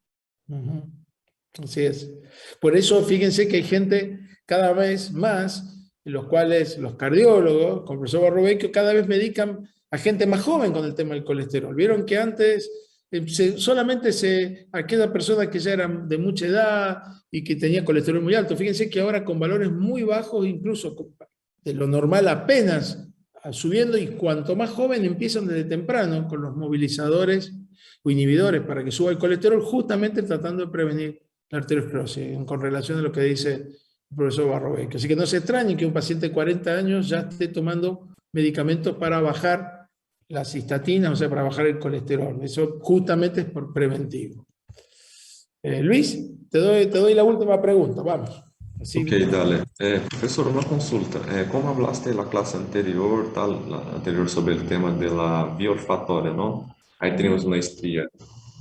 Así es. Por eso, fíjense que hay gente cada vez más, en los cuales los cardiólogos, como el profesor Barrobeque, cada vez medican a gente más joven con el tema del colesterol. Vieron que antes solamente aquella persona que ya era de mucha edad y que tenía colesterol muy alto. Fíjense que ahora con valores muy bajos, incluso de lo normal apenas subiendo, y cuanto más joven empiezan desde temprano con los movilizadores o inhibidores para que suba el colesterol, justamente tratando de prevenir la arteriosclerosis, con relación a lo que dice el profesor Barrobeque. Así que no se extrañe que un paciente de 40 años ya esté tomando medicamentos para bajar la cistatina, o sea, para bajar el colesterol. Eso justamente es por preventivo. Luis, te doy la última pregunta, vamos. Así ok, dale. Profesor, una consulta. Como hablaste en la clase anterior, sobre el tema de la vía olfatoria, ¿no? Ahí tenemos una estría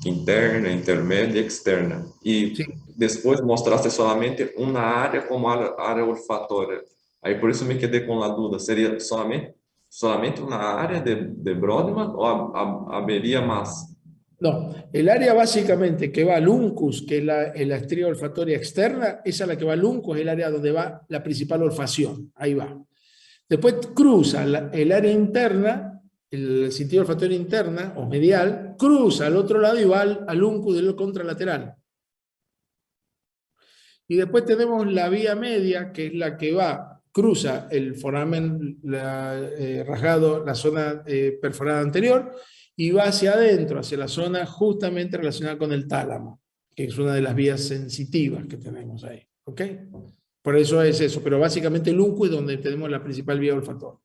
interna, intermedia y externa. Y sí, después mostraste solamente una área como área olfatoria. Ahí por eso me quedé con la duda. ¿Sería solamente una área de Brodmann o habría más? no, el área básicamente que va al uncus, que es la estría olfatoria externa, esa es la que va al uncus, es el área donde va la principal olfacción, ahí va. Después cruza el área interna, el sentido olfatorio interna o medial, cruza al otro lado y va al uncus del contralateral. Y después tenemos la vía media, que es la que cruza el foramen rasgado, la zona perforada anterior, y va hacia adentro, hacia la zona justamente relacionada con el tálamo, que es una de las vías sensitivas que tenemos ahí. ¿Ok? Por eso es eso, pero básicamente el uncus es donde tenemos la principal vía olfatoria.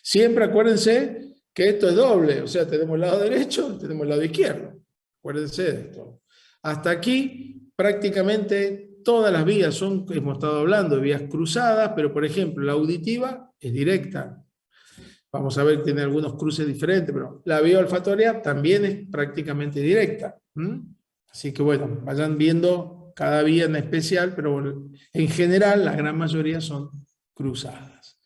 Siempre acuérdense que esto es doble, o sea, tenemos el lado derecho y tenemos el lado izquierdo. Acuérdense de esto. Hasta aquí, prácticamente todas las vías hemos estado hablando de vías cruzadas, pero por ejemplo, la auditiva es directa. Vamos a ver que tiene algunos cruces diferentes, pero la vía olfatoria también es prácticamente directa. Así que bueno, vayan viendo cada vía en especial, pero bueno, en general la gran mayoría son cruzadas.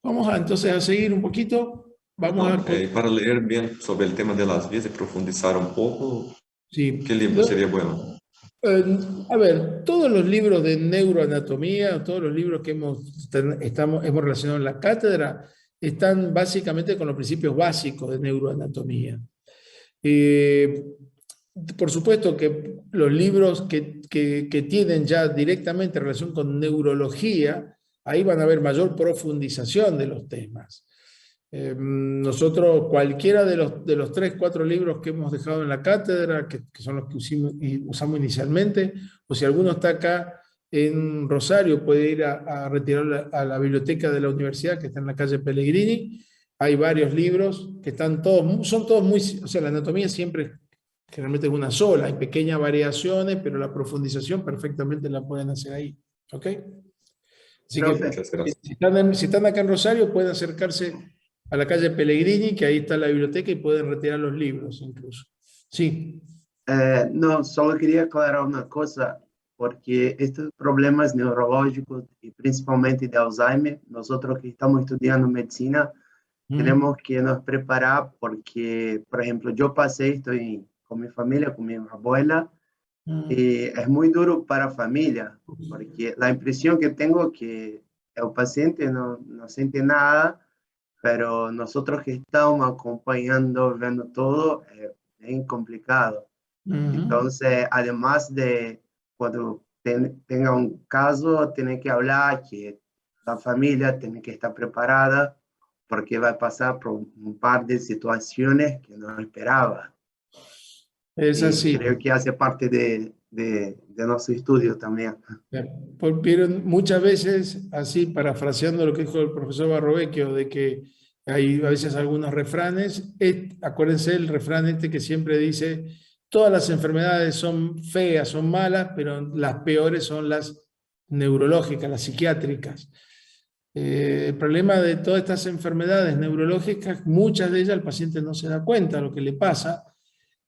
Vamos entonces a seguir un poquito. Para leer bien sobre el tema de las vías y profundizar un poco, sí, ¿qué libro sería bueno? A ver, todos los libros de neuroanatomía, todos los libros que hemos relacionado en la cátedra, están básicamente con los principios básicos de neuroanatomía. Por supuesto que los libros que tienen ya directamente relación con neurología, ahí van a haber mayor profundización de los temas. Nosotros, cualquiera de los 3, 4 libros que hemos dejado en la cátedra, que son los que usamos inicialmente, o si alguno está acá en Rosario, puede ir a retirar a la biblioteca de la universidad, que está en la calle Pellegrini. Hay varios libros que son todos muy, o sea, la anatomía siempre Generalmente es una sola, hay pequeñas variaciones, pero la profundización perfectamente la pueden hacer ahí. ¿Ok? Así que Muchas gracias. si están acá en Rosario, pueden acercarse a la calle Pellegrini, que ahí está la biblioteca, y pueden retirar los libros incluso. Sí. No, solo quería aclarar una cosa, porque estos problemas neurológicos y principalmente de Alzheimer, nosotros que estamos estudiando medicina, tenemos que nos preparar porque, por ejemplo, yo pasé, estoy con mi familia, con mi abuela, y es muy duro para la familia, porque la impresión que tengo es que el paciente no siente nada, pero nosotros que estamos acompañando, viendo todo, es bien complicado. Entonces, además de cuando tenga un caso, tiene que hablar que la familia tiene que estar preparada porque va a pasar por un par de situaciones que no esperaba. Es Y así. creo que hace parte de nuestro estudio también. Vieron muchas veces, así parafraseando lo que dijo el profesor Barrovecchio, de que hay a veces algunos refranes, acuérdense el refrán este que siempre dice, todas las enfermedades son feas, son malas, pero las peores son las neurológicas, las psiquiátricas. El problema de todas estas enfermedades neurológicas, muchas de ellas el paciente no se da cuenta de lo que le pasa,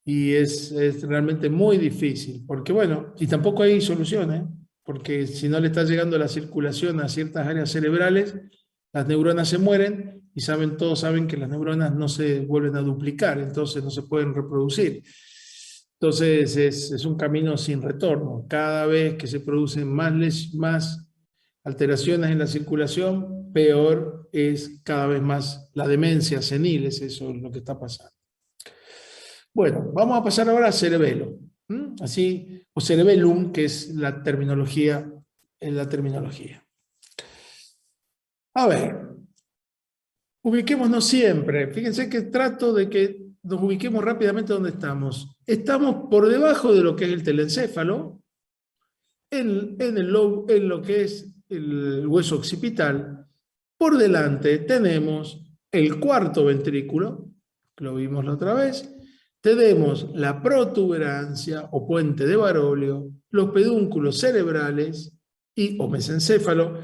y es realmente muy difícil, porque bueno, y tampoco hay soluciones, porque si no le está llegando la circulación a ciertas áreas cerebrales, las neuronas se mueren, y todos saben que las neuronas no se vuelven a duplicar, entonces no se pueden reproducir. Entonces es un camino sin retorno. Cada vez que se producen más alteraciones en la circulación, peor es cada vez más la demencia senil, es eso lo que está pasando. Bueno, vamos a pasar ahora a cerebelo, así, o cerebellum, que es la terminología, A ver, ubiquémonos siempre. Fíjense que trato de que nos ubiquemos rápidamente donde estamos. Estamos por debajo de lo que es el telencéfalo, en lo que es el hueso occipital. Por delante tenemos el cuarto ventrículo, que lo vimos la otra vez. Tenemos la protuberancia o puente de Baroglio, los pedúnculos cerebrales o mesencéfalo,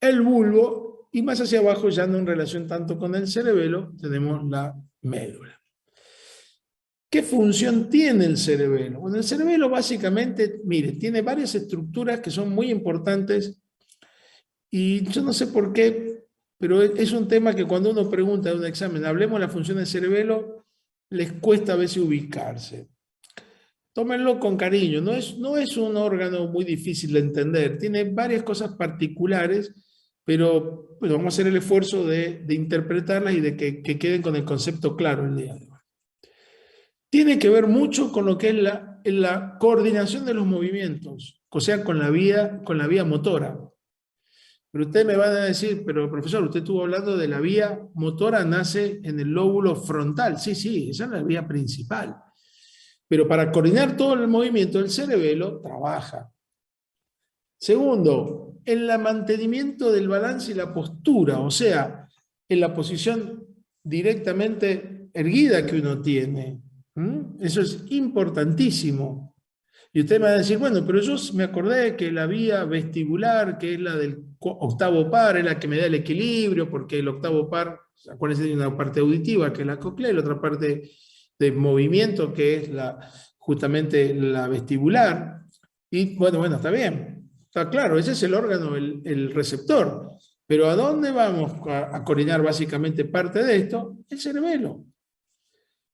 el bulbo, y más hacia abajo, ya no en relación tanto con el cerebelo, tenemos la médula. ¿Qué función tiene el cerebelo? Bueno, el cerebelo básicamente, mire, tiene varias estructuras que son muy importantes, y yo no sé por qué, pero es un tema que cuando uno pregunta en un examen, hablemos de la función del cerebelo, les cuesta a veces ubicarse. Tómenlo con cariño, no es un órgano muy difícil de entender, tiene varias cosas particulares, pero bueno, vamos a hacer el esfuerzo de interpretarlas y de que queden con el concepto claro el día de hoy. Tiene que ver mucho con lo que es la coordinación de los movimientos, o sea, con la vía motora. Pero ustedes me van a decir, pero profesor, usted estuvo hablando de la vía motora, nace en el lóbulo frontal. Sí, esa es la vía principal. Pero para coordinar todo el movimiento, el cerebelo trabaja. Segundo, en el mantenimiento del balance y la postura, o sea, en la posición directamente erguida que uno tiene. Eso es importantísimo. Y usted me va a decir, bueno, pero yo me acordé que la vía vestibular, que es la del octavo par, es la que me da el equilibrio, porque el octavo par, acuérdense, hay una parte auditiva, que es la cóclea, y la otra parte de movimiento, que es justamente la vestibular. Y bueno, está bien. Está claro, ese es el órgano, el receptor. Pero ¿a dónde vamos a coordinar básicamente parte de esto? El cerebelo.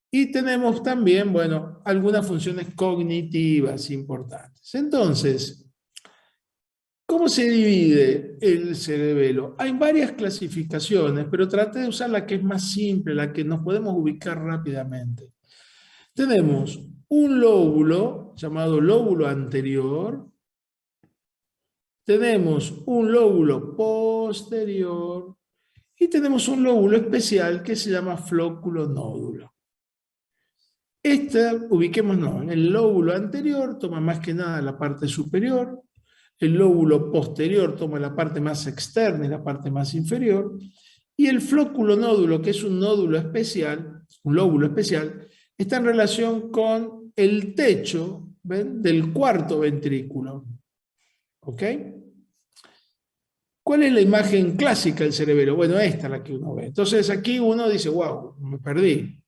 Y tenemos también, bueno, algunas funciones cognitivas importantes. Entonces, ¿cómo se divide el cerebelo? Hay varias clasificaciones, pero traté de usar la que es más simple, la que nos podemos ubicar rápidamente. Tenemos un lóbulo llamado lóbulo anterior. Tenemos un lóbulo posterior. Y tenemos un lóbulo especial que se llama flóculo nódulo. Ubiquémonos, en el lóbulo anterior toma más que nada la parte superior, el lóbulo posterior toma la parte más externa y la parte más inferior, y el flóculo nódulo, que es un nódulo especial, un lóbulo especial, está en relación con el techo, ¿ven?, del cuarto ventrículo. ¿Ok? ¿Cuál es la imagen clásica del cerebelo? Bueno, esta es la que uno ve. Entonces aquí uno dice, wow, me perdí.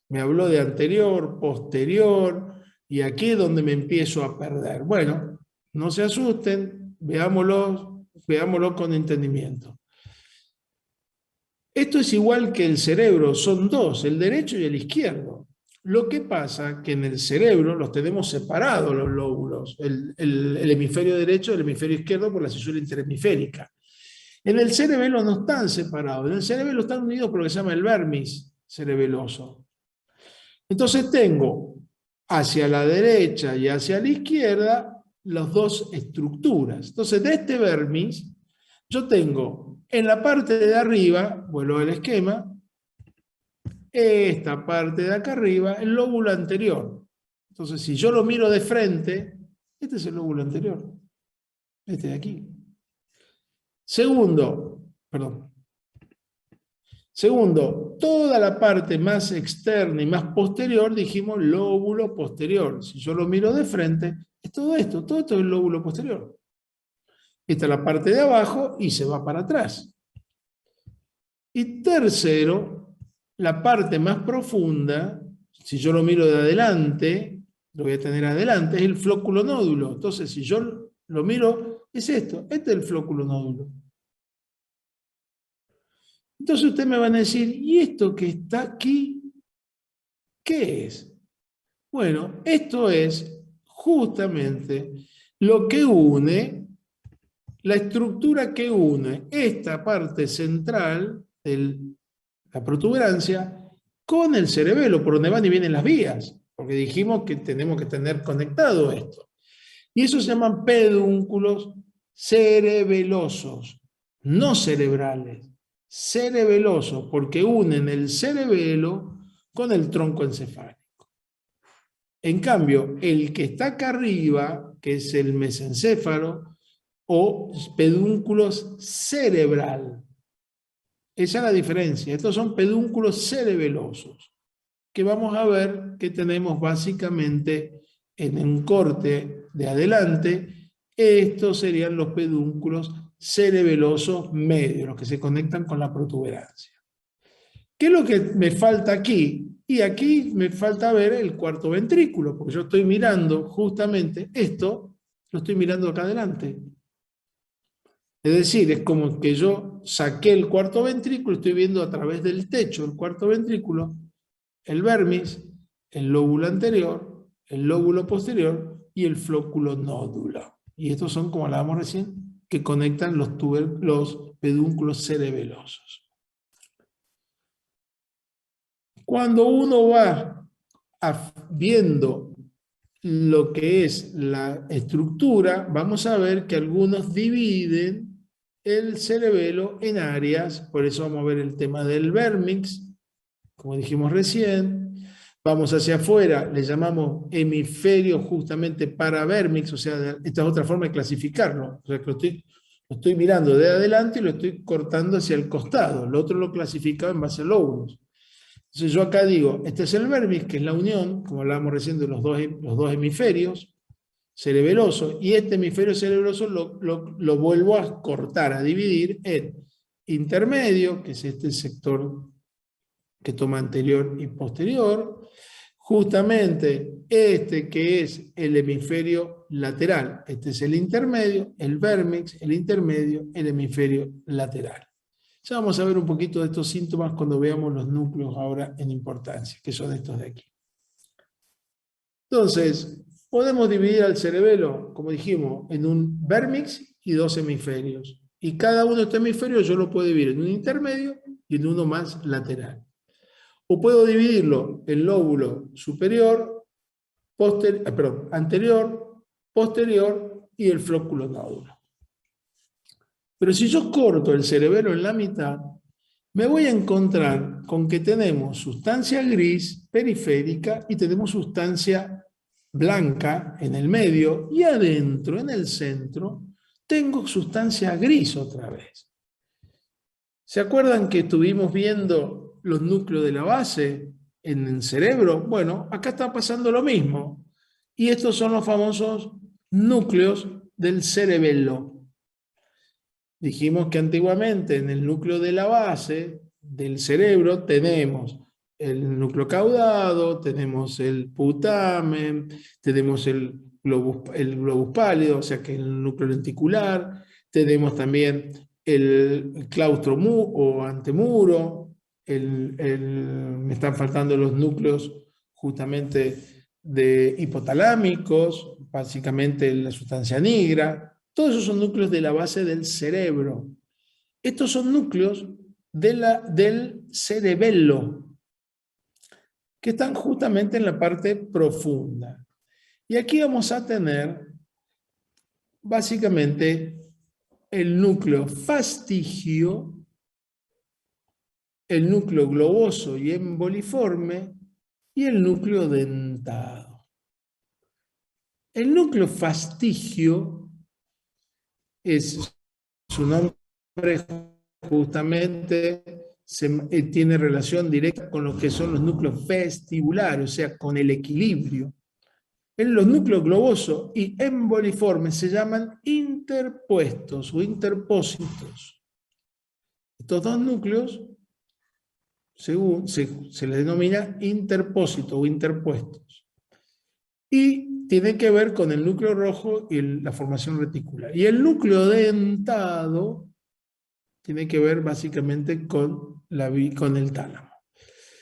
Me habló de anterior, posterior, y aquí es donde me empiezo a perder. Bueno, no se asusten, veámoslo con entendimiento. Esto es igual que el cerebro, son dos, el derecho y el izquierdo. Lo que pasa que en el cerebro los tenemos separados los lóbulos, el hemisferio derecho y el hemisferio izquierdo por la cisura interhemisférica. En el cerebelo no están separados, en el cerebelo están unidos por lo que se llama el vermis cerebeloso. Entonces tengo hacia la derecha y hacia la izquierda las dos estructuras. Entonces de este vermis yo tengo en la parte de arriba, vuelvo al esquema, esta parte de acá arriba, el lóbulo anterior. Entonces si yo lo miro de frente, este es el lóbulo anterior, este de aquí. Segundo, toda la parte más externa y más posterior, dijimos lóbulo posterior. Si yo lo miro de frente, es todo esto es el lóbulo posterior. Esta es la parte de abajo y se va para atrás. Y tercero, la parte más profunda, si yo lo miro de adelante, lo voy a tener adelante, es el flóculo nódulo. Entonces, si yo lo miro, es esto, este es el flóculo nódulo. Entonces ustedes me van a decir, ¿y esto que está aquí, qué es? Bueno, esto es justamente lo que une, la estructura que une esta parte central de la protuberancia con el cerebelo, por donde van y vienen las vías, porque dijimos que tenemos que tener conectado esto. Y eso se llaman pedúnculos cerebelosos, no cerebrales. Cerebelosos, porque unen el cerebelo con el tronco encefálico. En cambio, el que está acá arriba, que es el mesencéfalo, o pedúnculos cerebral. Esa es la diferencia. Estos son pedúnculos cerebelosos, que vamos a ver que tenemos básicamente en un corte de adelante. Estos serían los pedúnculos cerebelosos medios, los que se conectan con la protuberancia. ¿Qué es lo que me falta aquí? Y aquí me falta ver el cuarto ventrículo, porque yo estoy mirando justamente esto, lo estoy mirando acá adelante. Es decir, es como que yo saqué el cuarto ventrículo, estoy viendo a través del techo el cuarto ventrículo, el vermis, el lóbulo anterior, el lóbulo posterior y el flóculo nódulo. Y estos son, como hablábamos recién, que conectan los pedúnculos cerebelosos. Cuando uno va viendo lo que es la estructura, vamos a ver que algunos dividen el cerebelo en áreas, por eso vamos a ver el tema del vermix, como dijimos recién. Vamos hacia afuera, le llamamos hemisferio justamente paravermix, o sea, esta es otra forma de clasificarlo. O sea, que lo estoy mirando de adelante y lo estoy cortando hacia el costado. Lo otro lo clasificaba en base a lóbulos. Entonces yo acá digo, este es el vermix, que es la unión, como hablábamos recién de los dos hemisferios cerebelosos, y este hemisferio cerebeloso lo vuelvo a cortar, a dividir en intermedio, que es este sector que toma anterior y posterior, justamente este que es el hemisferio lateral, este es el intermedio, el vermix, el intermedio, el hemisferio lateral. Ya vamos a ver un poquito de estos síntomas cuando veamos los núcleos ahora en importancia, que son estos de aquí. Entonces, podemos dividir al cerebelo, como dijimos, en un vermix y dos hemisferios. Y cada uno de estos hemisferios yo lo puedo dividir en un intermedio y en uno más lateral. O puedo dividirlo en lóbulo superior, anterior, posterior y el flóculo nódulo. Pero si yo corto el cerebelo en la mitad, me voy a encontrar con que tenemos sustancia gris periférica y tenemos sustancia blanca en el medio, y adentro, en el centro, tengo sustancia gris otra vez. ¿Se acuerdan que estuvimos viendo los núcleos de la base? en el cerebro? Bueno, acá está pasando lo mismo. Y estos son los famosos núcleos del cerebelo. Dijimos que antiguamente en el núcleo de la base del cerebro tenemos el núcleo caudado, tenemos el putamen, tenemos el globus pálido, o sea que el núcleo lenticular, tenemos también el claustro o antemuro, me están faltando los núcleos justamente de hipotalámicos, básicamente la sustancia nigra. Todos esos son núcleos de la base del cerebro. Estos son núcleos del cerebelo, que están justamente en la parte profunda. Y aquí vamos a tener básicamente el núcleo fastigio, el núcleo globoso y emboliforme y el núcleo dentado. El núcleo fastigio su nombre justamente tiene relación directa con lo que son los núcleos vestibulares, o sea, con el equilibrio. En los núcleos globoso y emboliformes se llaman interpuestos o interpósitos. Estos dos núcleos se les denomina interpósitos o interpuestos. Y tienen que ver con el núcleo rojo y la formación reticular. Y el núcleo dentado tiene que ver básicamente con el tálamo.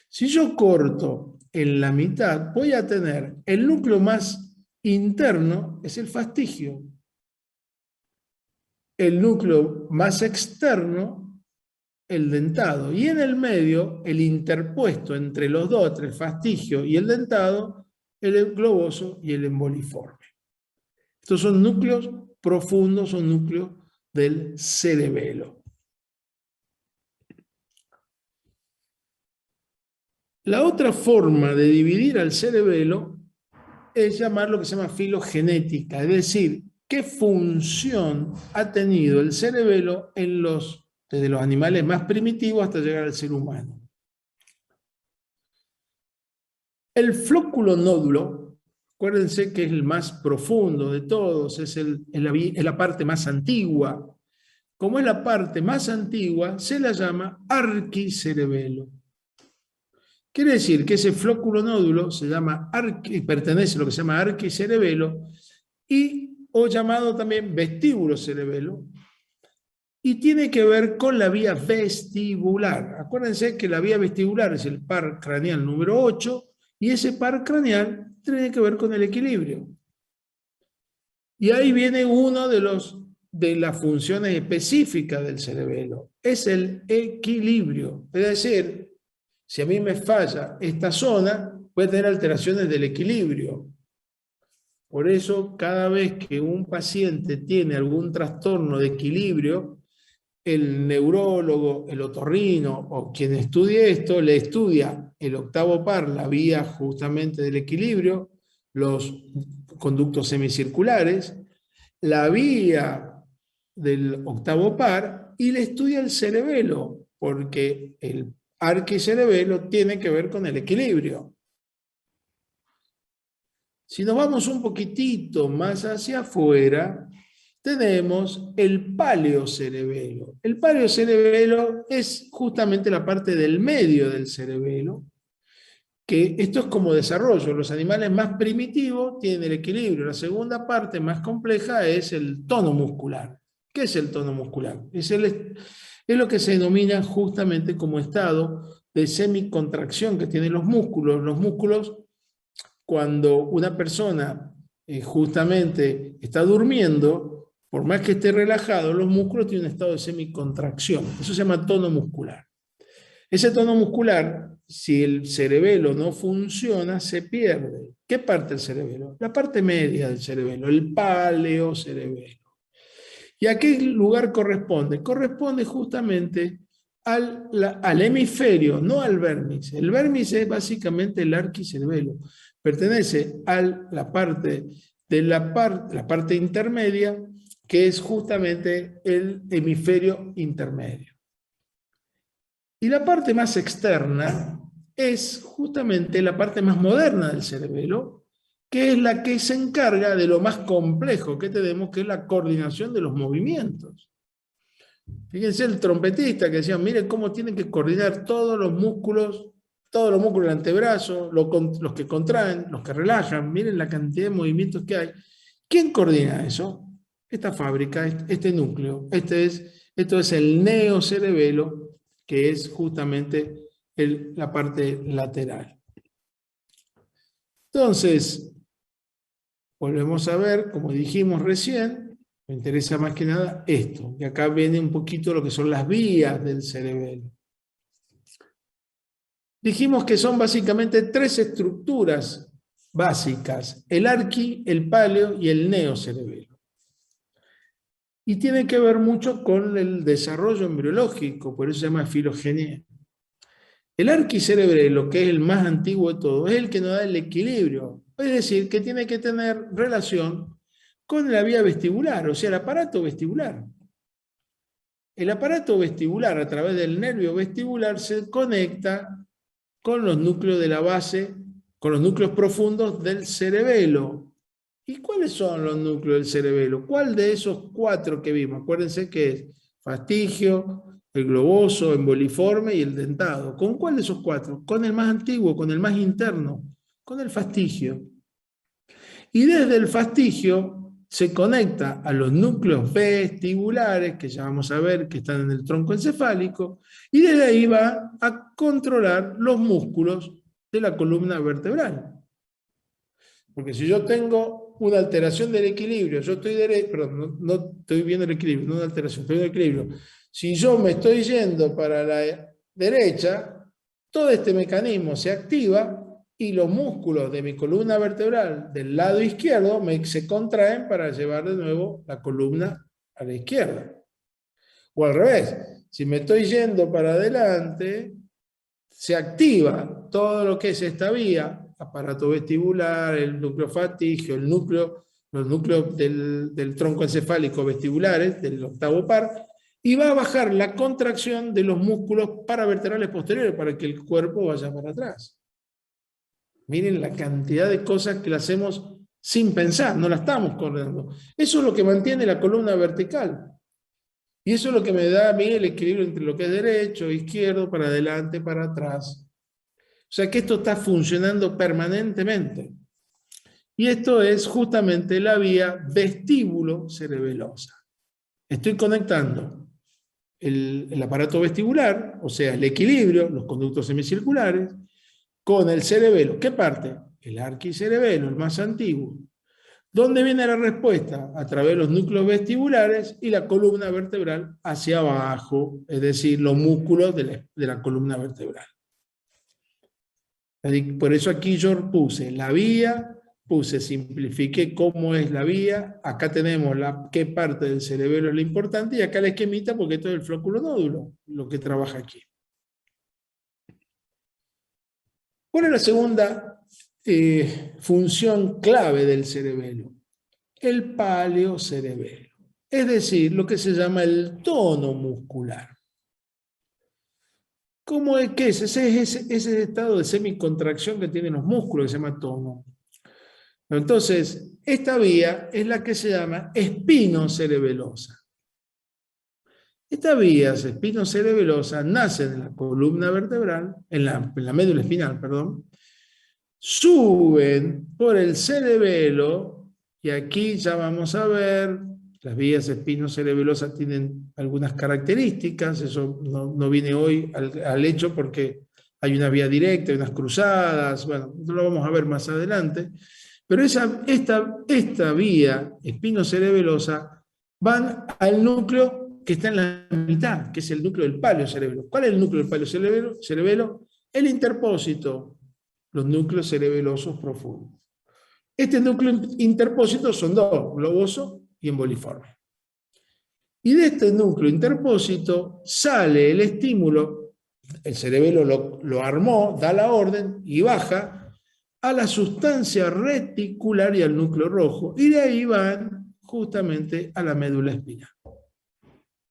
Si yo corto en la mitad, voy a tener el núcleo más interno, es el fastigio. El núcleo más externo, el dentado. Y en el medio, el interpuesto entre los dos, entre el fastigio y el dentado, el globoso y el emboliforme. Estos son núcleos profundos, son núcleos del cerebelo. La otra forma de dividir al cerebelo es llamar lo que se llama filogenética, es decir, qué función ha tenido el cerebelo desde los animales más primitivos hasta llegar al ser humano. El flóculo nódulo, acuérdense que es el más profundo de todos, es la parte más antigua. Como es la parte más antigua, se la llama arquicerebelo. Quiere decir que ese flóculo nódulo pertenece a lo que se llama arquicerebelo o llamado también vestíbulo cerebelo, y tiene que ver con la vía vestibular. Acuérdense que la vía vestibular es el par craneal número 8, y ese par craneal tiene que ver con el equilibrio. Y ahí viene uno de las funciones específicas del cerebelo, es el equilibrio. Es decir, si a mí me falla esta zona, puede tener alteraciones del equilibrio. Por eso, cada vez que un paciente tiene algún trastorno de equilibrio, el neurólogo, el otorrino o quien estudie esto, le estudia el octavo par, la vía justamente del equilibrio, los conductos semicirculares, la vía del octavo par, y le estudia el cerebelo, porque el arquicerebelo tiene que ver con el equilibrio. Si nos vamos un poquitito más hacia afuera, tenemos el paleocerebelo. El paleocerebelo es justamente la parte del medio del cerebelo, que esto es como desarrollo. Los animales más primitivos tienen el equilibrio. La segunda parte más compleja es el tono muscular. ¿Qué es el tono muscular? Es lo que se denomina justamente como estado de semicontracción que tienen los músculos. Los músculos, cuando una persona justamente está durmiendo, por más que esté relajado, los músculos tienen un estado de semicontracción. Eso se llama tono muscular. Ese tono muscular, si el cerebelo no funciona, se pierde. ¿Qué parte del cerebelo? La parte media del cerebelo, el paleocerebelo. ¿Y a qué lugar corresponde? Corresponde justamente al hemisferio, no al vértice. El vértice es básicamente el arquicerebelo. Pertenece a la parte intermedia, que es justamente el hemisferio intermedio. Y la parte más externa es justamente la parte más moderna del cerebelo, que es la que se encarga de lo más complejo que tenemos, que es la coordinación de los movimientos. Fíjense el trompetista que decía, miren cómo tienen que coordinar todos los músculos del antebrazo, los que contraen, los que relajan, miren la cantidad de movimientos que hay. ¿Quién coordina eso? Esta fábrica, este núcleo. Esto es el neocerebelo, que es justamente la parte lateral. Entonces, volvemos a ver, como dijimos recién, me interesa más que nada esto, y acá viene un poquito lo que son las vías del cerebelo. Dijimos que son básicamente 3 estructuras básicas, el arqui, el paleo y el neocerebelo. Y tiene que ver mucho con el desarrollo embriológico, por eso se llama filogenia. El arquicerebelo, que es el más antiguo de todos, es el que nos da el equilibrio, es decir, que tiene que tener relación con la vía vestibular, o sea, el aparato vestibular. El aparato vestibular, a través del nervio vestibular, se conecta con los núcleos de la base, con los núcleos profundos del cerebelo. ¿Y cuáles son los núcleos del cerebelo? ¿Cuál de esos 4 que vimos? Acuérdense que es fastigio, el globoso, emboliforme y el dentado. ¿Con cuál de esos 4? Con el más antiguo, con el más interno, con el fastigio. Y desde el fastigio se conecta a los núcleos vestibulares, que ya vamos a ver que están en el tronco encefálico, y desde ahí va a controlar los músculos de la columna vertebral. Porque si yo tengo una alteración del equilibrio, yo estoy no estoy viendo el equilibrio, no una alteración, estoy viendo el equilibrio. Si yo me estoy yendo para la derecha, todo este mecanismo se activa y los músculos de mi columna vertebral del lado izquierdo se contraen para llevar de nuevo la columna a la izquierda. O al revés, si me estoy yendo para adelante, se activa todo lo que es esta vía, aparato vestibular, el núcleo fastigio, los núcleos del tronco encefálico vestibulares, del octavo par, y va a bajar la contracción de los músculos paravertebrales posteriores para que el cuerpo vaya para atrás. Miren la cantidad de cosas que la hacemos sin pensar, no la estamos coordinando. Eso es lo que mantiene la columna vertical. Y eso es lo que me da a mí el equilibrio entre lo que es derecho, izquierdo, para adelante, para atrás. O sea que esto está funcionando permanentemente. Y esto es justamente la vía vestíbulo-cerebelosa. Estoy conectando el aparato vestibular, o sea, el equilibrio, los conductos semicirculares, con el cerebelo. ¿Qué parte? El arquicerebelo, el más antiguo. ¿Dónde viene la respuesta? A través de los núcleos vestibulares y la columna vertebral hacia abajo, es decir, los músculos de la columna vertebral. Por eso aquí yo puse la vía, simplifiqué cómo es la vía, acá tenemos qué parte del cerebelo es lo importante, y acá la esquemita porque esto es el flóculo nódulo, lo que trabaja aquí. ¿Cuál es la segunda función clave del cerebelo? El paleocerebelo, es decir, lo que se llama el tono muscular. ¿Cómo es que ese estado de semicontracción que tienen los músculos, que se llama tono? Entonces, esta vía es la que se llama espinocerebelosa. Estas vías espinocerebelosas nacen en la columna vertebral, en la médula espinal, perdón, suben por el cerebelo, y aquí ya vamos a ver, las vías espinocerebelosas tienen algunas características, eso no viene hoy al hecho porque hay una vía directa, hay unas cruzadas, bueno, lo vamos a ver más adelante, pero esta vía espinocerebelosa van al núcleo que está en la mitad, que es el núcleo del paleocerebelo. ¿Cuál es el núcleo del paleocerebelo? El interpósito, los núcleos cerebelosos profundos. Este núcleo interpósito son 2, globoso y emboliforme. Y de este núcleo interpósito sale el estímulo, el cerebelo lo armó, da la orden y baja a la sustancia reticular y al núcleo rojo, y de ahí van justamente a la médula espinal.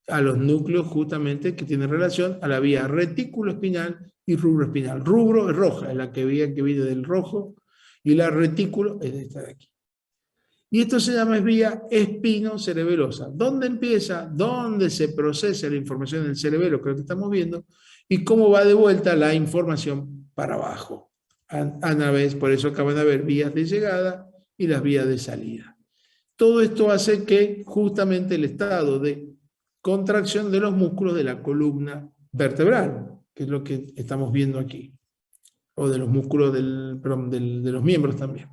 a los núcleos justamente que tienen relación a la vía retículo espinal y rubro espinal. Rubro es roja, es la vía que viene del rojo, y la retículo es esta de aquí. Y esto se llama vía espinocerebelosa. ¿Dónde empieza? ¿Dónde se procesa la información del cerebelo, que es lo que estamos viendo? Y cómo va de vuelta la información para abajo. A vez, por eso acaban de haber vías de llegada y las vías de salida. Todo esto hace que justamente el estado de contracción de los músculos de la columna vertebral, que es lo que estamos viendo aquí, o de los músculos de los miembros también.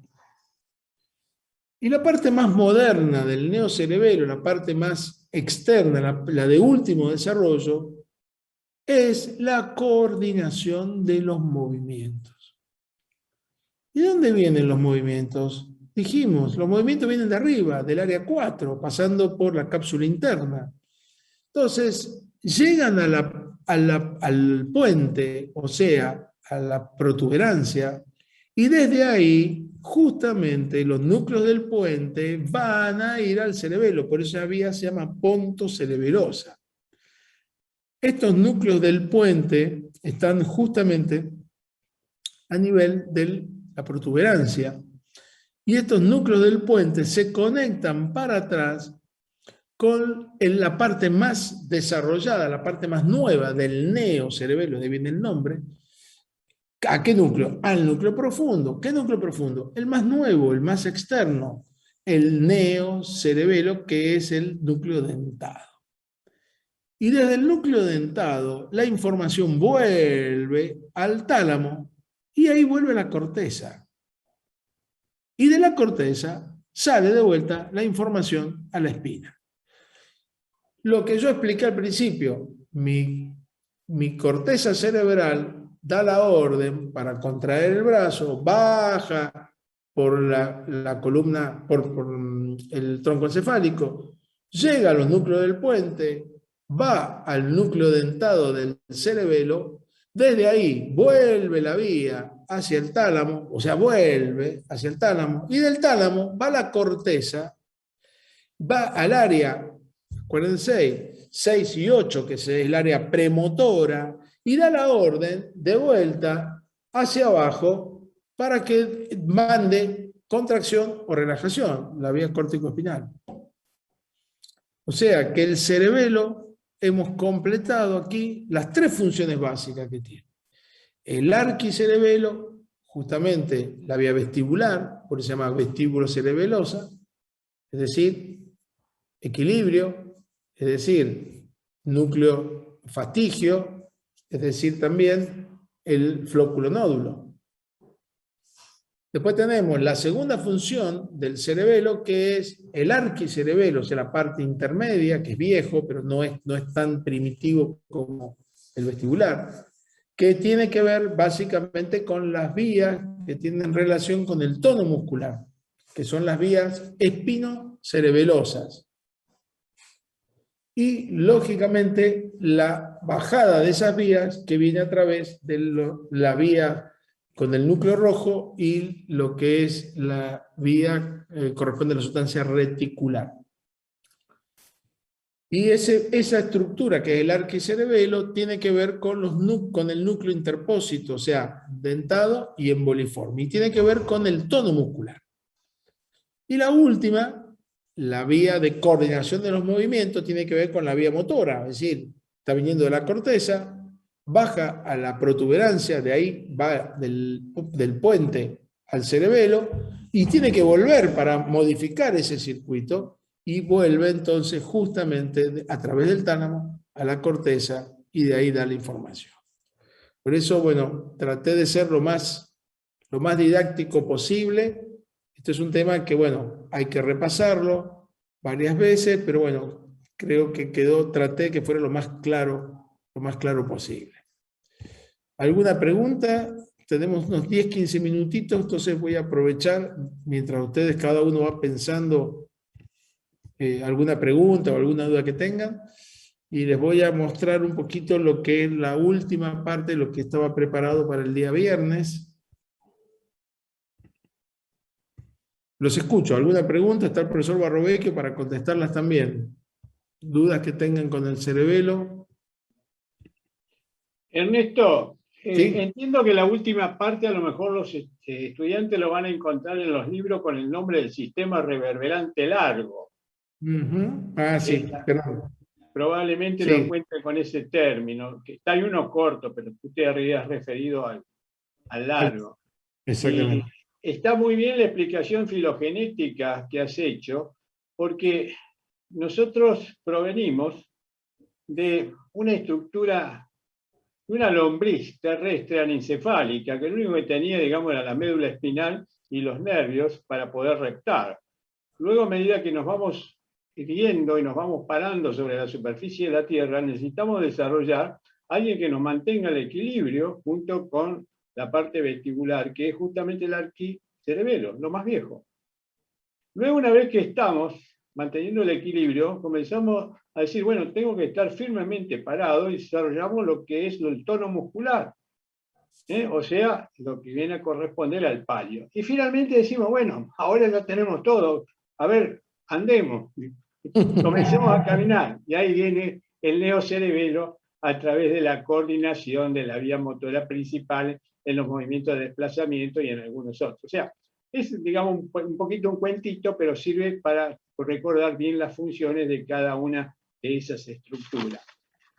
Y la parte más moderna del neocerebelo, la parte más externa, la de último desarrollo, es la coordinación de los movimientos. ¿Y de dónde vienen los movimientos? Dijimos, los movimientos vienen de arriba, del área 4, pasando por la cápsula interna. Entonces, llegan al puente, o sea, a la protuberancia, y desde ahí, justamente, los núcleos del puente van a ir al cerebelo, por eso esa vía se llama pontocerebelosa. Estos núcleos del puente están justamente a nivel de la protuberancia, y estos núcleos del puente se conectan para atrás con la parte más desarrollada, la parte más nueva del neocerebelo, de ahí viene el nombre. ¿A qué núcleo? Al núcleo profundo. ¿Qué núcleo profundo? El más nuevo, el más externo, el neocerebelo, que es el núcleo dentado. Y desde el núcleo dentado, la información vuelve al tálamo y ahí vuelve a la corteza. Y de la corteza sale de vuelta la información a la espina. Lo que yo expliqué al principio, mi corteza cerebral da la orden para contraer el brazo, baja por la columna, por el tronco encefálico, llega a los núcleos del puente, va al núcleo dentado del cerebelo, desde ahí vuelve la vía hacia el tálamo, o sea, vuelve hacia el tálamo, y del tálamo va la corteza, va al área, acuérdense, 6 y 8, que es el área premotora, y da la orden de vuelta hacia abajo para que mande contracción o relajación, la vía córtico-espinal. O sea que el cerebelo, hemos completado aquí las 3 funciones básicas que tiene. El arquicerebelo, justamente la vía vestibular, por eso se llama vestíbulo cerebelosa, es decir, equilibrio, es decir, núcleo fastigio, es decir, también el flóculo nódulo. Después tenemos la segunda función del cerebelo, que es el arquicerebelo, o sea, la parte intermedia, que es viejo, pero no es tan primitivo como el vestibular, que tiene que ver básicamente con las vías que tienen relación con el tono muscular, que son las vías espinocerebelosas. Y, lógicamente, la bajada de esas vías que viene a través de la vía con el núcleo rojo y lo que es la vía corresponde a la sustancia reticular. Y esa estructura que es el arquicerebelo tiene que ver con el núcleo interpósito, o sea, dentado y emboliforme. Y tiene que ver con el tono muscular. Y la última, la vía de coordinación de los movimientos, tiene que ver con la vía motora, es decir, está viniendo de la corteza, baja a la protuberancia, de ahí va del puente al cerebelo, y tiene que volver para modificar ese circuito, y vuelve entonces justamente a través del tálamo a la corteza, y de ahí da la información. Por eso, bueno, traté de ser lo más didáctico posible. Esto es un tema que, bueno, hay que repasarlo varias veces, pero bueno, creo que traté que fuera lo más claro posible. ¿Alguna pregunta? Tenemos unos 10-15 minutitos, entonces voy a aprovechar, mientras ustedes cada uno va pensando alguna pregunta o alguna duda que tengan, y les voy a mostrar un poquito lo que es la última parte, lo que estaba preparado para el día viernes. Los escucho. ¿Alguna pregunta? Está el profesor Barrovecchio para contestarlas también. dudas que tengan con el cerebelo. Ernesto, Sí. entiendo que la última parte a lo mejor los estudiantes lo van a encontrar en los libros con el nombre del sistema reverberante largo. Ah, sí, perdón. Probablemente Sí. lo encuentre con ese término, que está hay uno corto, pero usted habría referido al largo. Exactamente. Y está muy bien la explicación filogenética que has hecho, porque nosotros provenimos de una estructura, una lombriz terrestre anencefálica, que lo único que tenía, digamos, era la médula espinal y los nervios para poder reptar. Luego, a medida que nos vamos viendo y nos vamos parando sobre la superficie de la Tierra, necesitamos desarrollar alguien que nos mantenga el equilibrio junto con la parte vestibular, que es justamente el arquicerebelo, lo más viejo. Luego, una vez que estamos manteniendo el equilibrio, comenzamos a decir, bueno, tengo que estar firmemente parado y desarrollamos lo que es el tono muscular, o sea, lo que viene a corresponder al palio. Y finalmente decimos, bueno, ahora ya tenemos todo, a ver, andemos, comencemos a caminar. Y ahí viene el neocerebelo a través de la coordinación de la vía motora principal en los movimientos de desplazamiento y en algunos otros. O sea, es, digamos, un poquito un cuentito, pero sirve para recordar bien las funciones de cada una de esas estructuras.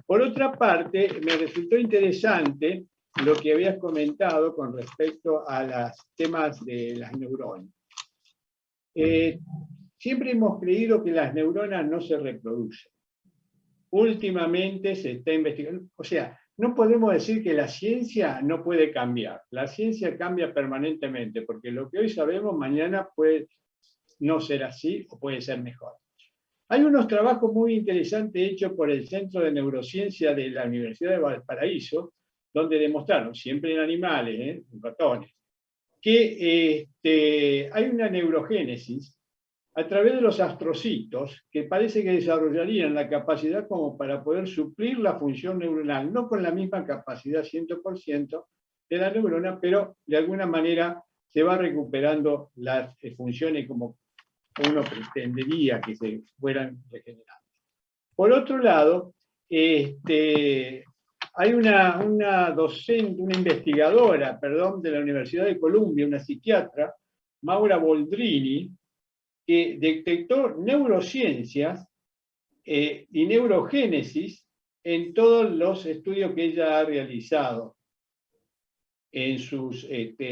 Por otra parte, me resultó interesante lo que habías comentado con respecto a los temas de las neuronas. Siempre hemos creído que las neuronas no se reproducen. Últimamente se está investigando, o sea, no podemos decir que la ciencia no puede cambiar. La ciencia cambia permanentemente, porque lo que hoy sabemos mañana puede no ser así o puede ser mejor. Hay unos trabajos muy interesantes hechos por el Centro de Neurociencia de la Universidad de Valparaíso, donde demostraron, siempre en animales, en ratones, que hay una neurogénesis a través de los astrocitos que parece que desarrollarían la capacidad como para poder suplir la función neuronal, no con la misma capacidad 100% de la neurona, pero de alguna manera se va recuperando las funciones como uno pretendería que se fueran regenerando. Por otro lado, hay una docente, una investigadora, de la Universidad de Columbia, una psiquiatra, Maura Boldrini, que detectó neurociencias y neurogénesis en todos los estudios que ella ha realizado en sus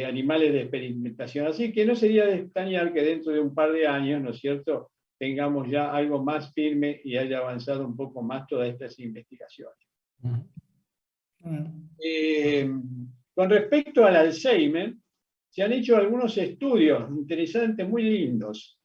animales de experimentación. Así que no sería de extrañar que dentro de un par de años, ¿no es cierto?, tengamos ya algo más firme y haya avanzado un poco más todas estas investigaciones. Con respecto al Alzheimer, se han hecho algunos estudios interesantes, muy lindos.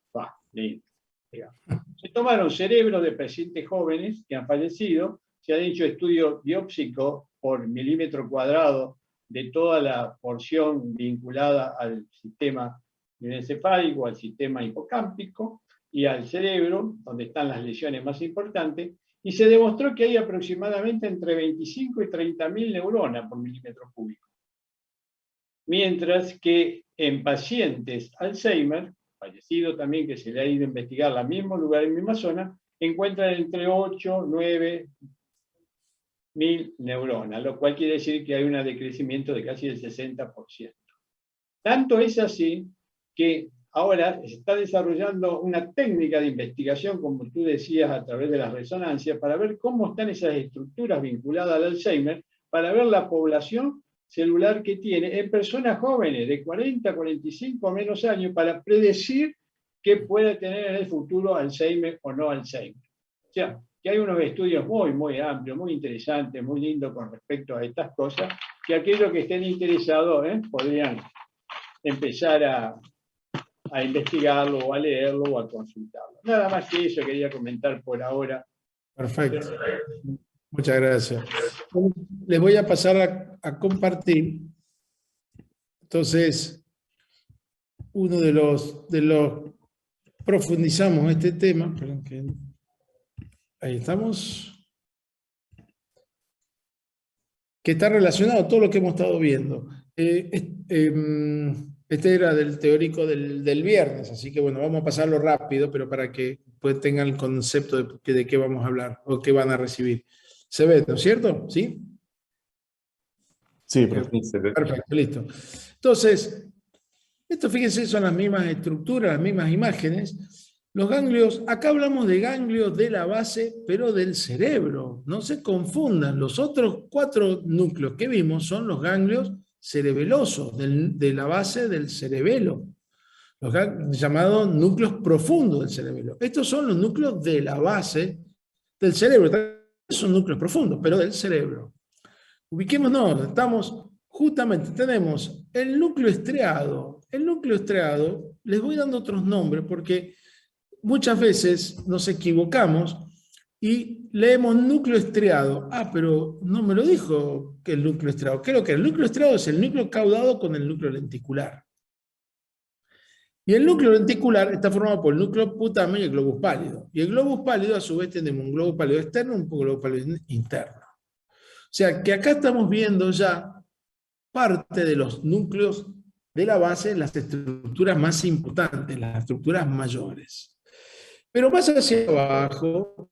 Se tomaron cerebros de pacientes jóvenes que han fallecido, se han hecho estudios biópsicos por milímetro cuadrado de toda la porción vinculada al sistema encefálico, al sistema hipocámpico y al cerebro, donde están las lesiones más importantes, y se demostró que hay aproximadamente entre 25 y 30.000 neuronas por milímetro cúbico. Mientras que en pacientes Alzheimer, fallecido también, que se le ha ido a investigar al mismo lugar, en la misma zona, encuentran entre 8, 9 mil neuronas, lo cual quiere decir que hay un decrecimiento de casi el 60%. Tanto es así que ahora se está desarrollando una técnica de investigación, como tú decías, a través de las resonancias, para ver cómo están esas estructuras vinculadas al Alzheimer, para ver la población celular que tiene en personas jóvenes de 40, 45 o menos años, para predecir qué puede tener en el futuro Alzheimer o no Alzheimer. O sea, que hay unos estudios muy, muy amplios, muy interesantes, muy lindos con respecto a estas cosas, que aquellos que estén interesados podrían empezar a investigarlo, o a leerlo, o a consultarlo. Nada más que eso quería comentar por ahora. Perfecto. Muchas gracias. Les voy a pasar a compartir. Entonces, uno de los profundizamos este tema. Ahí estamos. Que está relacionado a todo lo que hemos estado viendo. Este era del teórico del viernes, así que bueno, vamos a pasarlo rápido, pero para que pues, tengan el concepto de qué vamos a hablar o qué van a recibir. Se ve, ¿no es cierto? ¿Sí? Sí, perfecto, listo. Entonces, esto fíjense, son las mismas estructuras, las mismas imágenes. Los ganglios, acá hablamos de ganglios de la base, pero del cerebro. No se confundan, los otros 4 núcleos que vimos son los ganglios cerebelosos, de la base del cerebelo, los llamados núcleos profundos del cerebelo. Estos son los núcleos de la base del cerebro. Son núcleos profundos, pero del cerebro. Ubiquémonos, tenemos el núcleo estriado. El núcleo estriado, les voy dando otros nombres porque muchas veces nos equivocamos y leemos núcleo estriado. Ah, pero no me lo dijo que el núcleo estriado. Creo que el núcleo estriado es el núcleo caudado con el núcleo lenticular. Y el núcleo lenticular está formado por el núcleo putame y el globus pálido. Y el globus pálido, a su vez, tenemos un globus pálido externo y un globus pálido interno. O sea, que acá estamos viendo ya parte de los núcleos de la base, las estructuras más importantes, las estructuras mayores. Pero más hacia abajo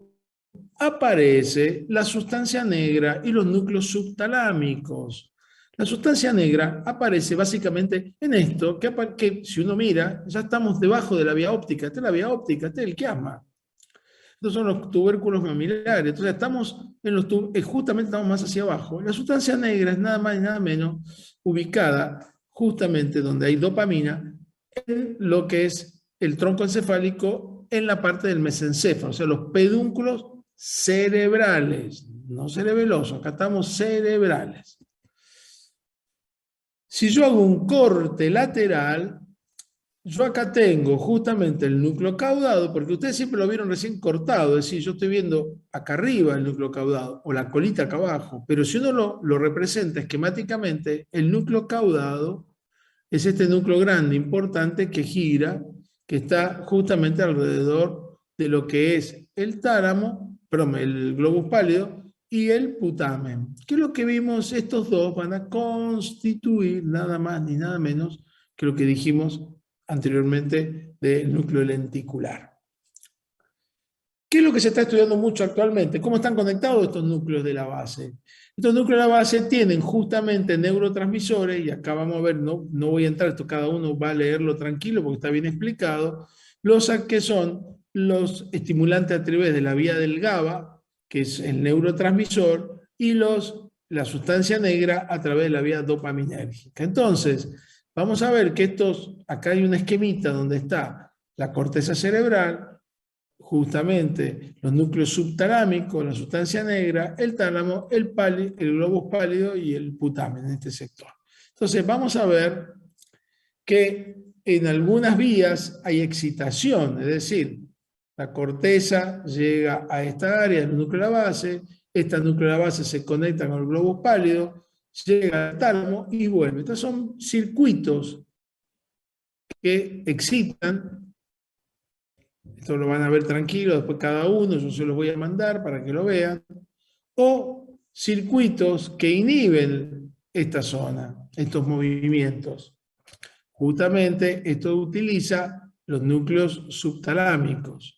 aparece la sustancia negra y los núcleos subtalámicos. La sustancia negra aparece básicamente en esto, que si uno mira, ya estamos debajo de la vía óptica. Esta es la vía óptica, este es el quiasma. Estos son los tubérculos mamilares. Entonces estamos justamente estamos más hacia abajo. La sustancia negra es nada más y nada menos ubicada justamente donde hay dopamina en lo que es el tronco encefálico en la parte del mesencéfalo, o sea, los pedúnculos cerebrales, no cerebelosos, acá estamos cerebrales. Si yo hago un corte lateral, yo acá tengo justamente el núcleo caudado, porque ustedes siempre lo vieron recién cortado, es decir, yo estoy viendo acá arriba el núcleo caudado, o la colita acá abajo, pero si uno lo representa esquemáticamente, el núcleo caudado es este núcleo grande, importante, que gira, que está justamente alrededor de lo que es el tálamo, perdón, el globus pálido, y el putamen. ¿Qué es lo que vimos? Estos dos van a constituir nada más ni nada menos que lo que dijimos anteriormente del núcleo lenticular. ¿Qué es lo que se está estudiando mucho actualmente? ¿Cómo están conectados estos núcleos de la base? Estos núcleos de la base tienen justamente neurotransmisores, y acá vamos a ver, no voy a entrar, esto cada uno va a leerlo tranquilo porque está bien explicado, los que son los estimulantes a través de la vía del GABA, que es el neurotransmisor, y la sustancia negra a través de la vía dopaminérgica. Entonces, vamos a ver que acá hay una esquemita donde está la corteza cerebral, justamente los núcleos subtalámicos, la sustancia negra, el tálamo, el globus pálido y el putamen en este sector. Entonces vamos a ver que en algunas vías hay excitación, es decir, la corteza llega a esta área del núcleo de la base, esta núcleo de la base se conecta con el globus pálido, llega al tálamo y vuelve. Entonces son circuitos que excitan. Esto lo van a ver tranquilo, después cada uno, yo se los voy a mandar para que lo vean. O circuitos que inhiben esta zona, estos movimientos. Justamente esto utiliza los núcleos subtalámicos.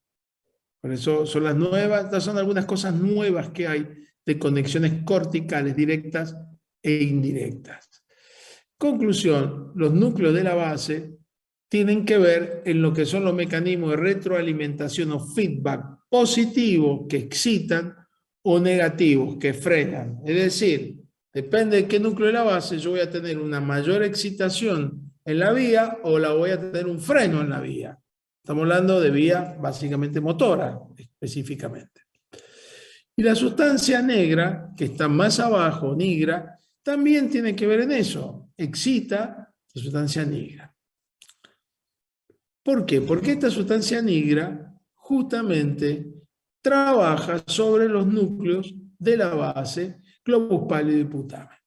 Por eso son las nuevas, estas son algunas cosas nuevas que hay de conexiones corticales directas e indirectas. Conclusión, los núcleos de la base tienen que ver en lo que son los mecanismos de retroalimentación o feedback positivos que excitan o negativos que frenan. Es decir, depende de qué núcleo de la base, yo voy a tener una mayor excitación en la vía o la voy a tener un freno en la vía. Estamos hablando de vía básicamente motora, específicamente. Y la sustancia negra, que está más abajo, negra, también tiene que ver en eso. Excita la sustancia negra. ¿Por qué? Porque esta sustancia negra justamente trabaja sobre los núcleos de la base, globus pálido y putamen.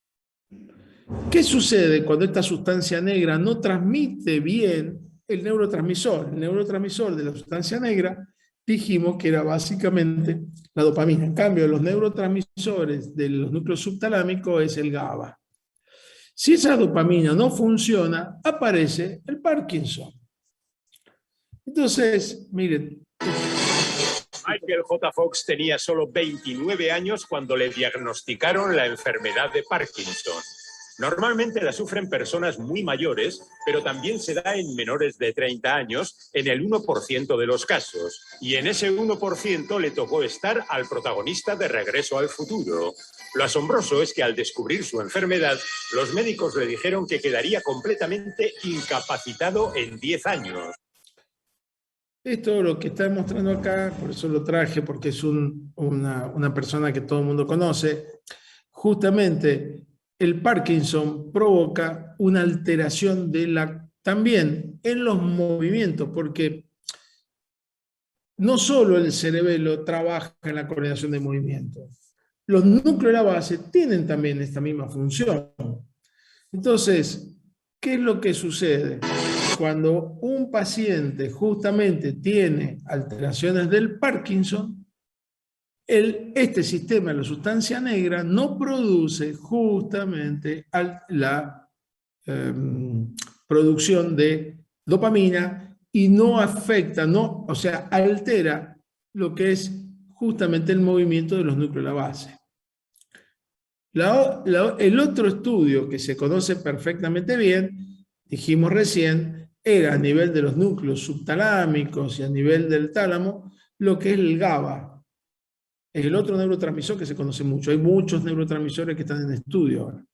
¿Qué sucede cuando esta sustancia negra no transmite bien el neurotransmisor? El neurotransmisor de la sustancia negra dijimos que era básicamente la dopamina. En cambio, los neurotransmisores de los núcleos subtalámicos es el GABA. Si esa dopamina no funciona, aparece el Parkinson. Entonces, miren. Michael J. Fox tenía solo 29 años cuando le diagnosticaron la enfermedad de Parkinson. Normalmente la sufren personas muy mayores, pero también se da en menores de 30 años en el 1% de los casos. Y en ese 1% le tocó estar al protagonista de Regreso al Futuro. Lo asombroso es que al descubrir su enfermedad, los médicos le dijeron que quedaría completamente incapacitado en 10 años. Esto lo que está mostrando acá, por eso lo traje, porque es una persona que todo el mundo conoce. Justamente el Parkinson provoca una alteración también en los movimientos, porque no solo el cerebelo trabaja en la coordinación de movimientos, los núcleos de la base tienen también esta misma función. Entonces, ¿qué es lo que sucede? Cuando un paciente justamente tiene alteraciones del Parkinson, este sistema, la sustancia negra, no produce justamente la producción de dopamina y no afecta, o sea, altera lo que es justamente el movimiento de los núcleos de la base. El otro estudio que se conoce perfectamente bien, dijimos recién, era a nivel de los núcleos subtalámicos y a nivel del tálamo, lo que es el GABA. Es el otro neurotransmisor que se conoce mucho. Hay muchos neurotransmisores que están en estudio ahora.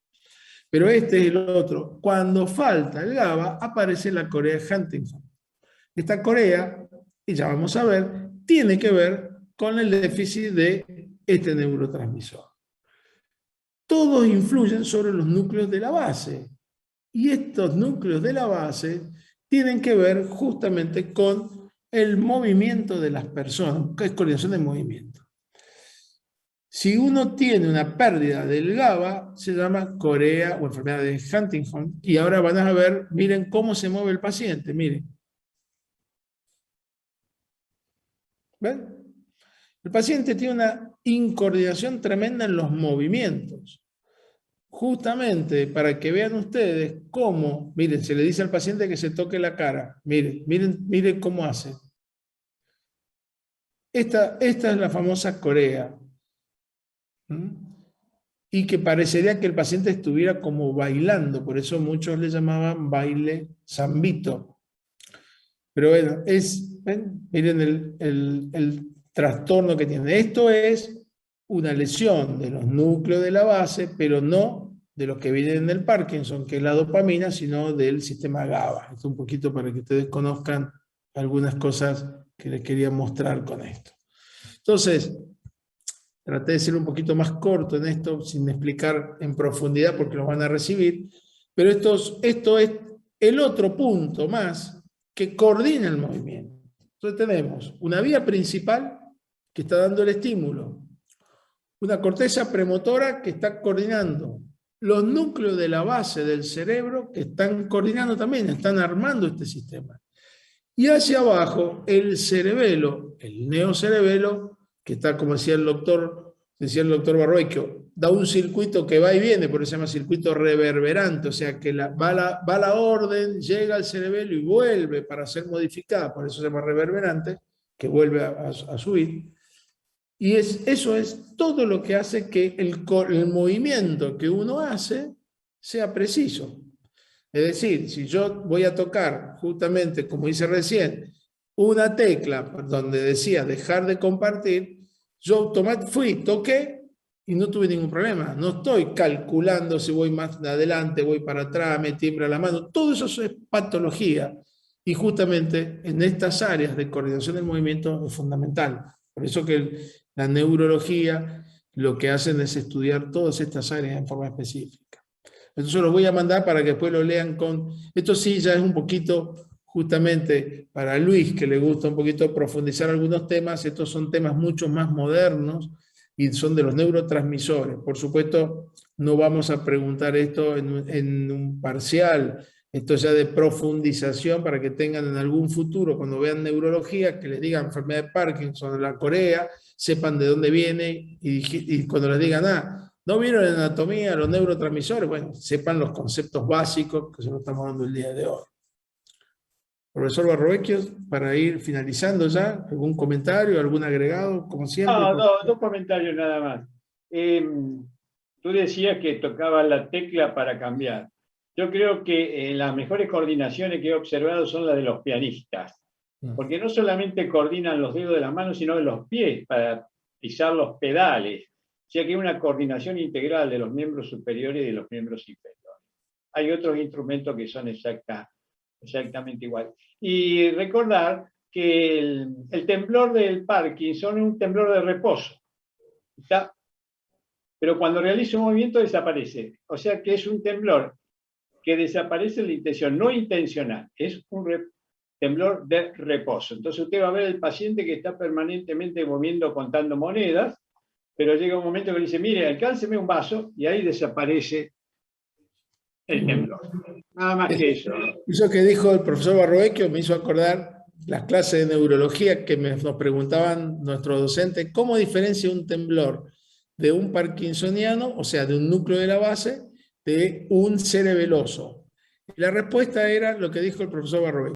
Pero este es el otro. Cuando falta el GABA, aparece la corea de Huntington. Esta corea, y ya vamos a ver, tiene que ver con el déficit de este neurotransmisor. Todos influyen sobre los núcleos de la base. Y estos núcleos de la base tienen que ver justamente con el movimiento de las personas, que es coordinación de movimiento. Si uno tiene una pérdida del GABA, se llama corea o enfermedad de Huntington. Y ahora van a ver, miren cómo se mueve el paciente, miren. ¿Ven? El paciente tiene una incoordinación tremenda en los movimientos. Justamente para que vean ustedes cómo, miren, se le dice al paciente que se toque la cara. Miren cómo hace. Esta es la famosa corea. Y que parecería que el paciente estuviera como bailando, por eso muchos le llamaban baile zambito. Pero bueno, miren el trastorno que tiene. Esto es una lesión de los núcleos de la base, pero no de los que vienen del Parkinson, que es la dopamina, sino del sistema GABA. Esto un poquito para que ustedes conozcan algunas cosas que les quería mostrar con esto. Entonces, traté de ser un poquito más corto en esto, sin explicar en profundidad porque lo van a recibir, pero esto es el otro punto más que coordina el movimiento. Entonces tenemos una vía principal que está dando el estímulo, una corteza premotora que está coordinando, los núcleos de la base del cerebro que están coordinando también, están armando este sistema. Y hacia abajo el cerebelo, el neocerebelo, que está, como decía el doctor Barroicchio, da un circuito que va y viene, por eso se llama circuito reverberante, o sea que va la orden, llega al cerebelo y vuelve para ser modificada, por eso se llama reverberante, que vuelve a subir. Y eso es todo lo que hace que el movimiento que uno hace sea preciso. Es decir, si yo voy a tocar justamente, como hice recién, una tecla donde decía dejar de compartir, yo toqué y no tuve ningún problema. No estoy calculando si voy más adelante, voy para atrás, me tiembla la mano. Todo eso es patología. Y justamente en estas áreas de coordinación del movimiento es fundamental. Por eso que la neurología lo que hacen es estudiar todas estas áreas en forma específica. Entonces los voy a mandar para que después lo lean con... Esto sí ya es un poquito... Justamente para Luis, que le gusta un poquito profundizar algunos temas, estos son temas mucho más modernos y son de los neurotransmisores. Por supuesto, no vamos a preguntar esto en un parcial, esto ya de profundización para que tengan en algún futuro, cuando vean neurología, que les digan enfermedad de Parkinson, la corea, sepan de dónde viene y cuando les digan, no vieron en anatomía los neurotransmisores, bueno, sepan los conceptos básicos que se lo estamos dando el día de hoy. Profesor Barrovecchio, para ir finalizando ya, ¿algún comentario, algún agregado, como siempre? No, dos comentarios nada más. Tú decías que tocaba la tecla para cambiar. Yo creo que las mejores coordinaciones que he observado son las de los pianistas, porque no solamente coordinan los dedos de las manos, sino de los pies para pisar los pedales. O sea que hay una coordinación integral de los miembros superiores y de los miembros inferiores. Hay otros instrumentos que son exactamente igual. Y recordar que el temblor del Parkinson es un temblor de reposo. ¿Está? Pero cuando realiza un movimiento desaparece. O sea que es un temblor que desaparece la intención, no intencional. Es un temblor de reposo. Entonces usted va a ver el paciente que está permanentemente moviendo, contando monedas, pero llega un momento que le dice, mire, alcánceme un vaso, y ahí desaparece el temblor. Nada más que eso. Eso que dijo el profesor Barrovecchio me hizo acordar las clases de neurología que nos preguntaban nuestros docentes, ¿cómo diferencia un temblor de un parkinsoniano, o sea, de un núcleo de la base, de un cerebeloso? Y la respuesta era lo que dijo el profesor Barrovecchio.